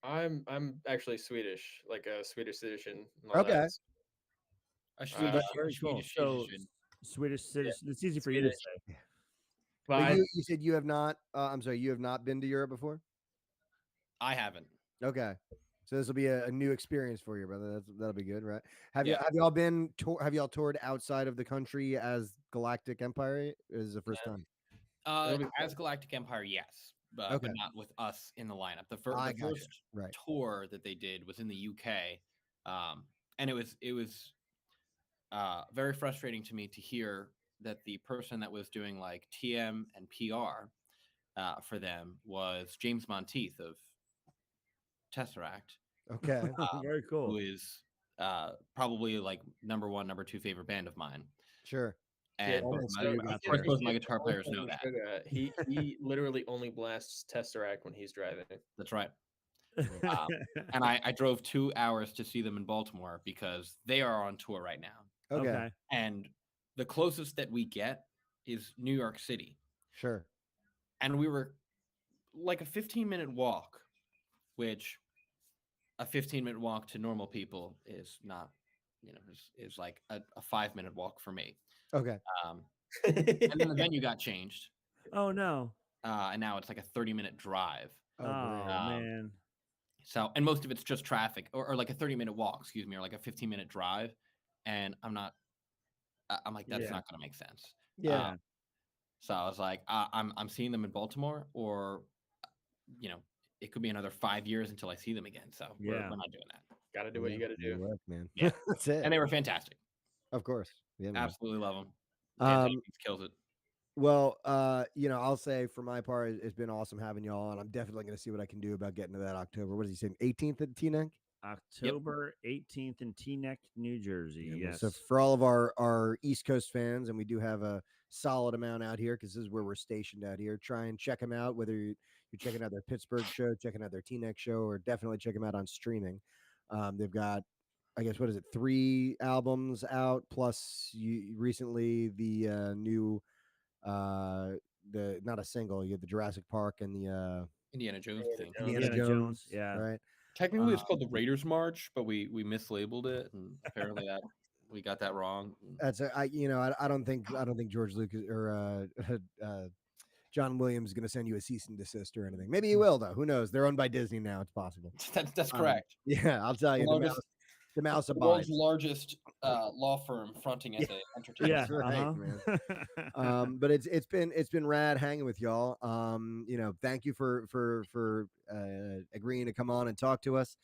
not. I'm actually Swedish, like a Swedish citizen. and all Okay. that. A Very cool. Swedish So citizen. Swedish citizen. It's easy for you to say. But You said you have not. I'm sorry, you have not been to Europe before. I haven't. Okay. So this will be a new experience for you, brother. That'll be good, right? Have Yeah. y'all been have y'all toured outside of the country as Galactic Empire? Is this the first Yeah. time? It'll be As Galactic Empire, yes, Okay. but not with us in the lineup. I The gotcha. first Right. tour that they did was in the UK, and it was very frustrating to me to hear that the person that was doing like TM and PR for them was James Monteith of Tesseract, Okay. Very who cool. is probably like number one, number two favorite band of mine. Sure. And both Almost my, who you of got course, there. both my guitar players know that. He literally only blasts Tesseract when he's driving. That's right. And I drove 2 hours to see them in Baltimore because they are on tour right now. Okay. Okay. And the closest that we get is New York City. Sure. And we were like a 15-minute walk, which a 15-minute walk to normal people is not, is like a 5-minute walk for me. Okay. And then the venue got changed. Oh no. And now it's like a 30-minute drive. Oh, Oh, great. man. So, and most of it's just traffic or like a 30-minute walk, excuse me, or like a 15-minute drive. And I'm like, that's Yeah. not going to make sense. Yeah. So I was like, I'm seeing them in Baltimore, or, it could be another 5 years until I see them again. So we're Yeah. not doing that. Got to do what you got to Good do. work, man. Yeah. That's it. And they were fantastic. Of course. Yeah, man. Absolutely love them. Bantha kills it. Well, I'll say for my part, it's been awesome having y'all, and I'm definitely going to see what I can do about getting to that October. What is he saying? 18th at Teaneck? October 18th in Teaneck, New Jersey. Yeah, man. Yes. So for all of our East Coast fans, and we do have a solid amount out here because this is where we're stationed out here. Try and check them out, whether you're checking out their Pittsburgh show, checking out their Teaneck show, or definitely check them out on streaming. They've got, I guess, what is it, 3 albums out, plus recently the new, the not a single, you have the Jurassic Park and the Indiana Jones thing. Indiana Jones, yeah. right? Technically, it's called the Raiders March, but we mislabeled it, and apparently that we got that wrong. That's I don't think George Lucas or John Williams is going to send you a cease and desist or anything. Maybe he will though. Who knows? They're owned by Disney now. It's possible. That's correct. Yeah, I'll tell you. The mouse the world's abides. largest law firm fronting as an entertainer. Yeah. That's right, man. But it's been rad hanging with y'all. Thank you for agreeing to come on and talk to us.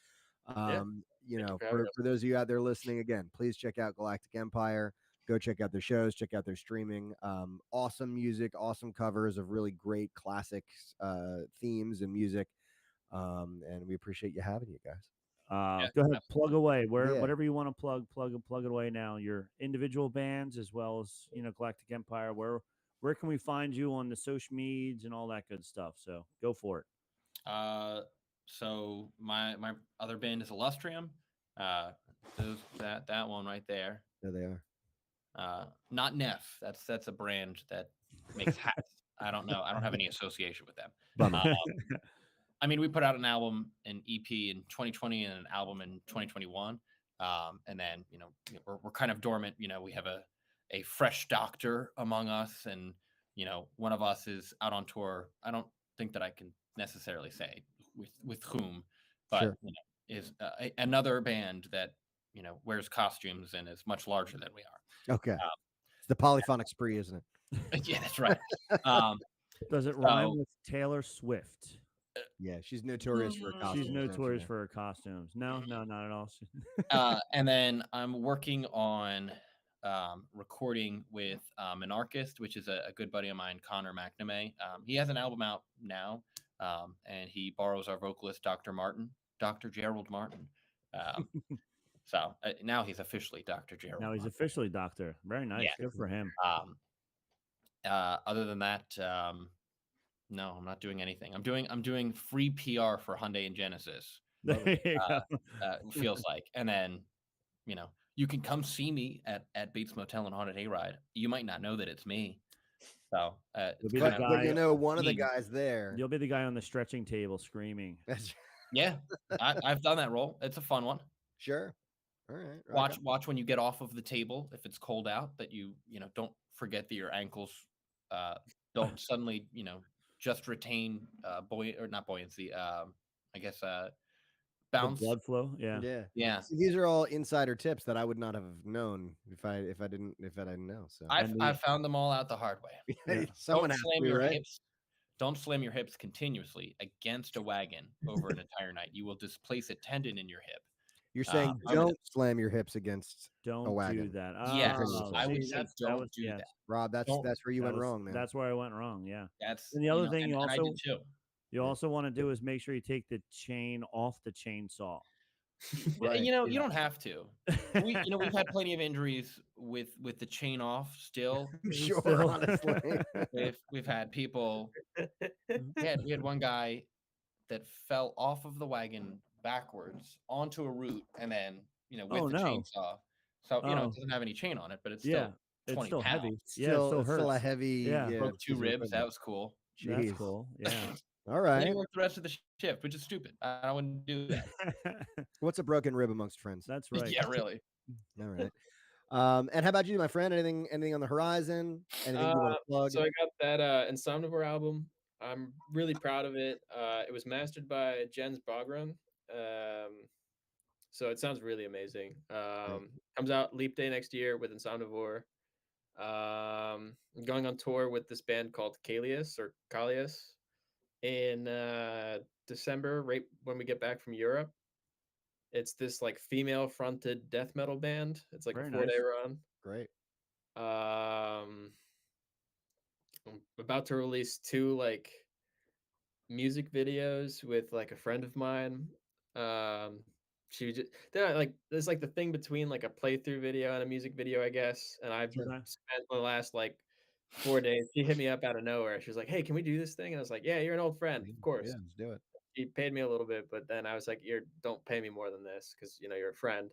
For those of you out there listening, again, please check out Galactic Empire. Go check out their shows, check out their streaming. Awesome music, awesome covers of really great classics, themes and music. And we appreciate you having you guys. Go ahead, plug away Yeah. whatever you want to plug it away now. Your individual bands as well as Galactic Empire. Where can we find you on the social medias and all that good stuff? So go for it. So my other band is Illustrium. That one right there. There they are. Not Neff. That's a brand that makes hats. I don't know. I don't have any association with them. I mean, we put out an album, an EP in 2020 and an album in 2021. And then, we're kind of dormant. We have a fresh doctor among us, and, one of us is out on tour. I don't think that I can necessarily say with whom, but Sure. Is another band that, wears costumes and is much larger than we are. Okay. It's the polyphonic spree, isn't it? Yeah, that's right. Does it rhyme with Taylor Swift? Yeah, she's notorious for her costumes. She's notorious for her costumes. No, not at all. And then I'm working on recording with Monarchist, which is a good buddy of mine, Connor McNamee. He has an album out now, and he borrows our vocalist, Dr. Gerald Martin. So now he's officially Dr. Gerald. Now he's Martin. officially Doctor. Very nice. Yeah. Good for him. Other than that, no, I'm not doing anything. I'm doing free PR for Hyundai and Genesis. There you go. Feels like, and then, you can come see me at Bates Motel and Haunted Hayride. You might not know that it's me. So, You'll be But the guy. one of the guys there. You'll be the guy on the stretching table screaming. yeah, I've done that role. It's a fun one. Sure. All right. Watch when you get off of the table, if it's cold out, that you don't forget that your ankles don't suddenly just retain not buoyancy. I guess bounce. blood flow. Yeah. Yeah. See, these are all insider tips that I would not have known if I didn't know. So I've found them all out the hard way. Yeah. someone Don't has slam to, your right? hips. Don't slam your hips continuously against a wagon over an entire night. You will displace a tendon in your hip. You're saying don't slam your hips against a Don't do wagon. that. Yes, Continuously. I would see, say that don't was do yes. that. Rob, that's Don't- where you went wrong, man. That's where I went wrong. Yeah. That's And the other know, thing you and I also did too. you also want to do is make sure you take the chain off the chainsaw. Right. You know, you don't have to. We've had plenty of injuries with the chain off still. Sure, Still- honestly. We've had people. We had one guy that fell off of the wagon backwards onto a root, and then with Oh, the no. chainsaw. So it Oh. doesn't have any chain on it, but it's Yeah. still It's 20 still pounds. heavy. Yeah, it still it's still a hurts. heavy. Yeah. Yeah, Broke 2 piece of ribs. That equipment. was cool. That's Jeez. cool. Yeah. All Then right. he worked the rest of the shift, which is stupid. I wouldn't do that. What's a broken rib amongst friends? That's right. Yeah, really. All right. And how about you, my friend? Anything on the horizon? Anything you want to plug? So I got that Insomnivore album. I'm really proud of it. It was mastered by Jens Bogren. So it sounds really amazing. Comes out Leap Day next year with Insomnivore. I'm going on tour with this band called Kalius in December, right when we get back from Europe. It's this like female fronted death metal band. It's like Very a 4-day nice. run. Great. I'm about to release 2 like music videos with like a friend of mine. She just there's like the thing between like a playthrough video and a music video, I guess. And I've Okay. spent the last like 4 days. She hit me up out of nowhere. She was like, "Hey, can we do this thing?" And I was like, "Yeah, you're an old friend, of course." Yeah, let's do it. She paid me a little bit, but then I was like, don't pay me more than this because you're a friend."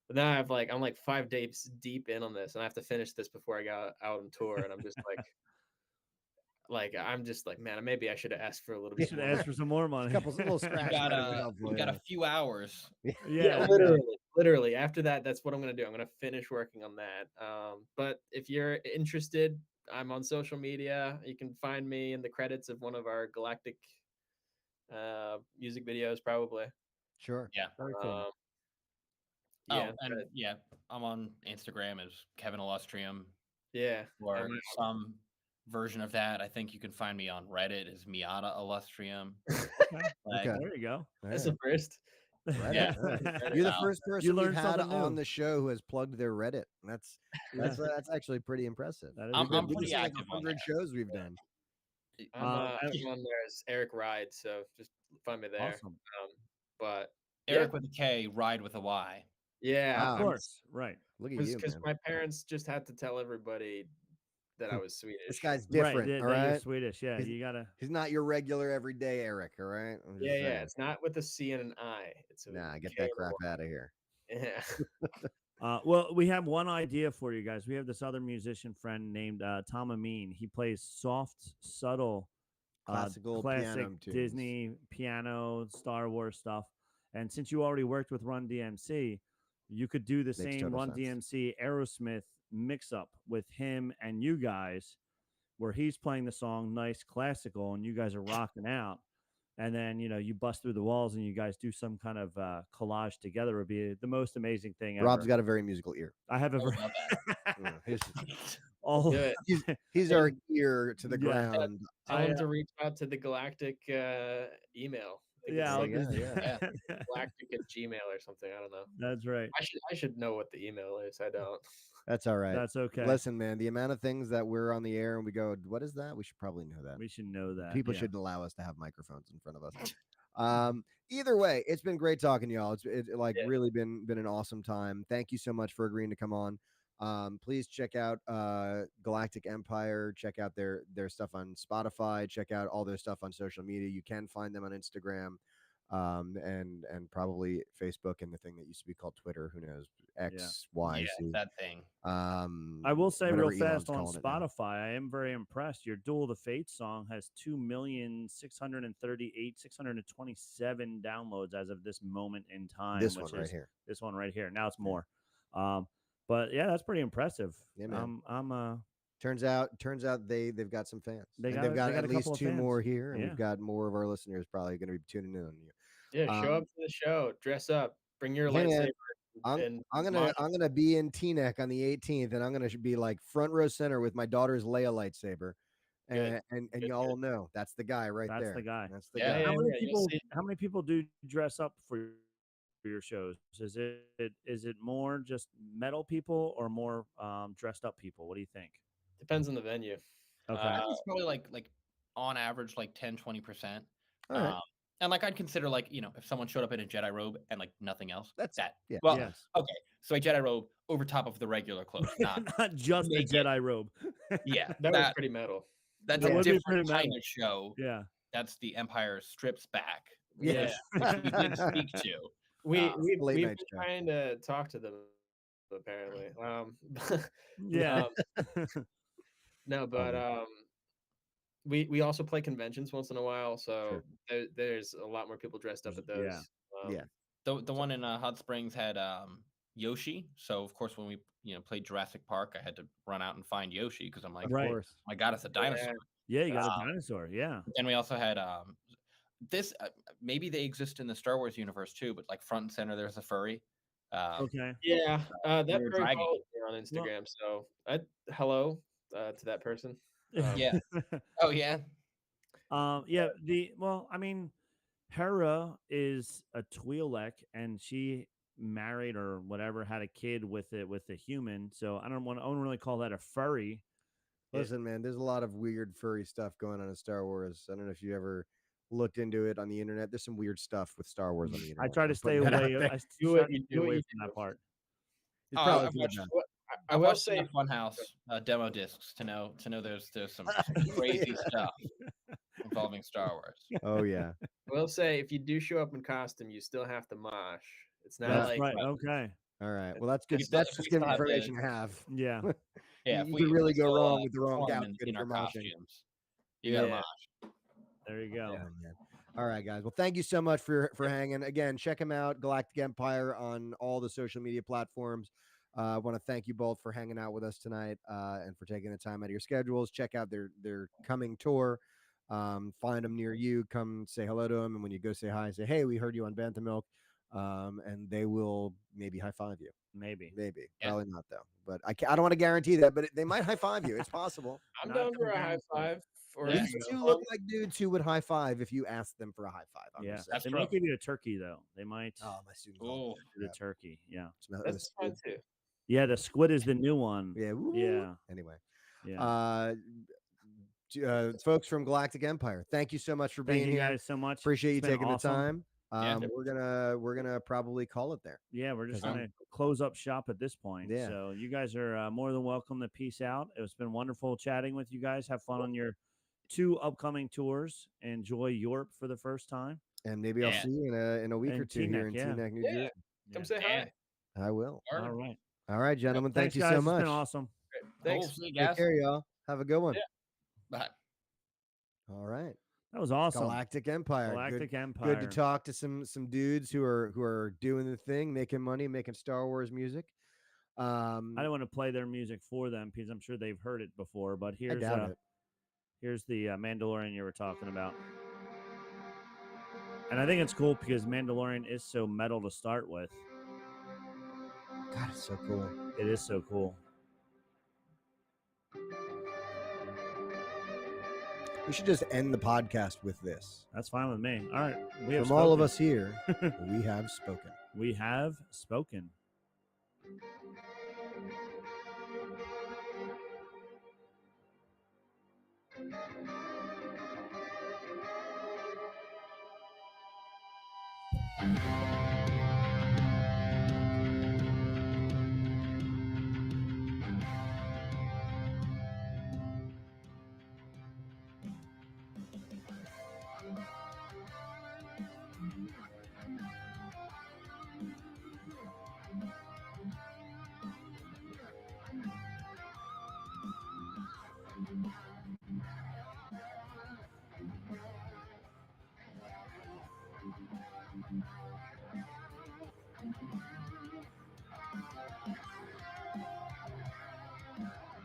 But now I'm like 5 days deep in on this, and I have to finish this before I go out on tour. And I'm just I'm just like, man, maybe I should have asked for a little You bit should more. ask for some more money. Couple little scratch. You got might have been helpful, you got yeah. a few hours. Yeah, literally. After that, that's what I'm gonna do. I'm gonna finish working on that. But if you're interested, I'm on social media. You can find me in the credits of one of our Galactic music videos, probably. Sure. Yeah. Very cool. Yeah, I'm on Instagram as Kevin Illustrium yeah. or I'm- some version of that. I think you can find me on Reddit as Miata Illustrium. Like, Okay. There you go. That's Yeah. the first. Yeah. You're the Wow. first person You we've learned had something on new. the show who has plugged their Reddit. That's actually pretty impressive. That is I'm good. pretty This is like active on 100 there. shows we've done. I'm I- on there as Eric Ride, so just find me there. Awesome. But Eric with a K, Ride with a Y. yeah, Wow. Of course. Right. Look at you, because man. my parents just had to tell everybody that I was Swedish. This guy's Right. different. That all you're right. Swedish. Yeah. He's- You gotta. He's not your regular everyday Eric. All right. I'm just Yeah, saying. it's not with a C and an I. It's a Nah, get K that and a crap Y. out of here. Yeah. Well, we have one idea for you guys. We have this other musician friend named Tom Amin. He plays soft, subtle, Classical classic piano tunes. Disney piano, Star Wars stuff. And since you already worked with Run DMC, you could do the Makes same total Run sense. DMC Aerosmith mix up with him and you guys, where he's playing the song nice classical and you guys are rocking out. And then, you bust through the walls and you guys do some kind of collage together. It would be the most amazing thing ever. Rob's got a very musical ear. I have a All very about Yeah, he's all Do it. he's our ear to the Yeah. ground. Tell them to reach out to the Galactic email. I think it's yeah, like yeah, yeah. Galactic at Gmail or something. I don't know. That's right. I should know what the email is. I don't. That's all right. That's okay. Listen, man, the amount of things that we're on the air and we go, what is that? We should probably know that. We should know that. People yeah. shouldn't allow us to have microphones in front of us. Either way, it's been great talking to y'all. It's really been an awesome time. Thank you so much for agreeing to come on. Please check out Galactic Empire. Check out their stuff on Spotify. Check out all their stuff on social media. You can find them on Instagram, and probably Facebook and the thing that used to be called Twitter. Who knows? X, Y, Yeah, Z. that thing. I will say whatever real Elon's fast on calling it now. Spotify, I am very impressed. Your Duel of the Fates song has 2,638,627 downloads as of this moment in time. This which one right is here. This one right here. Now it's more. But yeah, that's pretty impressive. Yeah, man. I'm Turns out they've got some fans. They And got- they've they got got at a least couple of 2 more fans. here, and Yeah. we've got more of our listeners probably going to be tuning in on you. Yeah, show up to the show, dress up, bring your Hey, man, lightsaber, and I'm gonna be in Teaneck on the 18th, and I'm gonna be like front row center with my daughter's Leia lightsaber, Good. and Good, y'all good. know that's the guy right That's there. the guy. That's the Yeah, guy. Yeah, you'll see. How many people do dress up for your shows? Is it more just metal people or more dressed up people? What do you think? Depends on the venue. Okay. I think it's probably like on average like 10-20%. All right, And like I'd consider like, if someone showed up in a Jedi robe and like nothing else, that's that yeah. well, Yes. okay. So a Jedi robe over top of the regular clothes, not Not just a naked. Jedi robe. Yeah, That was pretty metal. that's That a would be different pretty kind metal. of show. Yeah. That's the Empire strips back, Yes. which we did speak to. We've late been night show. trying to talk to them apparently. Yeah. No, but we also play conventions once in a while, so Sure. there's a lot more people dressed up at those. Yeah. Yeah. The one in Hot Springs had Yoshi, so of course when we played Jurassic Park, I had to run out and find Yoshi because I'm like, Of Right. course. my God, it's a dinosaur. Yeah, you got a dinosaur. Yeah. Then we also had this maybe they exist in the Star Wars universe too, but like front and center there's a furry. Okay. Yeah, that We're very dragging. follows me on Instagram. So hello to that person. Yeah. Oh yeah. Yeah. I mean, Hera is a Twi'lek, and she married or whatever, had a kid with a human. So I don't really call that a furry. Listen, man, there's a lot of weird furry stuff going on in Star Wars. I don't know if you ever looked into it on the internet. There's some weird stuff with Star Wars on the internet. I try to I'm stay putting that away. out there. I Do try what to you- stay do what away you from that do. part. It's probably I've for the watched, best. I I've will watched say enough Funhouse demo discs to know there's some crazy stuff involving Star Wars. Oh yeah. I will say if you do show up in costume, you still have to mosh. It's not That's like right. Okay. All right. Well, that's good. We still- That's we just good still have to- information to have. Yeah. Yeah, You if could we really go still, wrong with the wrong perform outfit in for our moshing. costumes. You gotta Yeah. mosh. There you go. Oh, man. All right, guys. Well, thank you so much for hanging. Again, check him out, Galactic Empire, on all the social media platforms. I want to thank you both for hanging out with us tonight and for taking the time out of your schedules. Check out their coming tour. Find them near you. Come say hello to them, and when you go say hi, say, "Hey, we heard you on Bantha Milk," and they will maybe high five you. Maybe. Maybe, Yeah. probably not though. But I don't want to guarantee that. But they might high five you. It's possible. I'm Not down for a high confirmed. five. Or Yeah. These two look like dudes who would high five if you asked them for a high five. I'm Yeah. just saying. That's They true. might give you a turkey though. They might Oh, my student. Oh, do the turkey. Yeah. that's fine too. Yeah. The squid is the new one. Yeah. woo. Yeah. Anyway, Yeah. folks from Galactic Empire, thank you so much for Thank being you here. guys so much. Appreciate you It's been taking awesome. the time. Yeah. We're gonna probably call it there. Yeah, we're just 'Cause gonna close up shop at this point. Yeah. So you guys are more than welcome to peace out. It's been wonderful chatting with you guys. Have fun on your 2 upcoming tours. Enjoy Europe for the first time. And maybe I'll Yeah. see you in a week or And two here Teaneck, in yeah. Teaneck, New Yeah. Jersey. Come Yeah. say Yeah. hi. I will. All right. All right, gentlemen. Thanks, Thank you guys. so It's much. been awesome. Thanks. Cool. See you Take guys. care, y'all. Have a good one. Yeah. Bye. All right. That was awesome. Galactic Empire. Galactic Good Empire. to talk to some dudes who are doing the thing, making money, making Star Wars music. I don't want to play their music for them because I'm sure they've heard it before. But I doubt it. here's the Mandalorian you were talking about. And I think it's cool because Mandalorian is so metal to start with. God, it's so cool. It is so cool. We should just end the podcast with this. That's fine with me. All right. We have From all of spoken. us here, we have spoken. We have spoken. Thank you.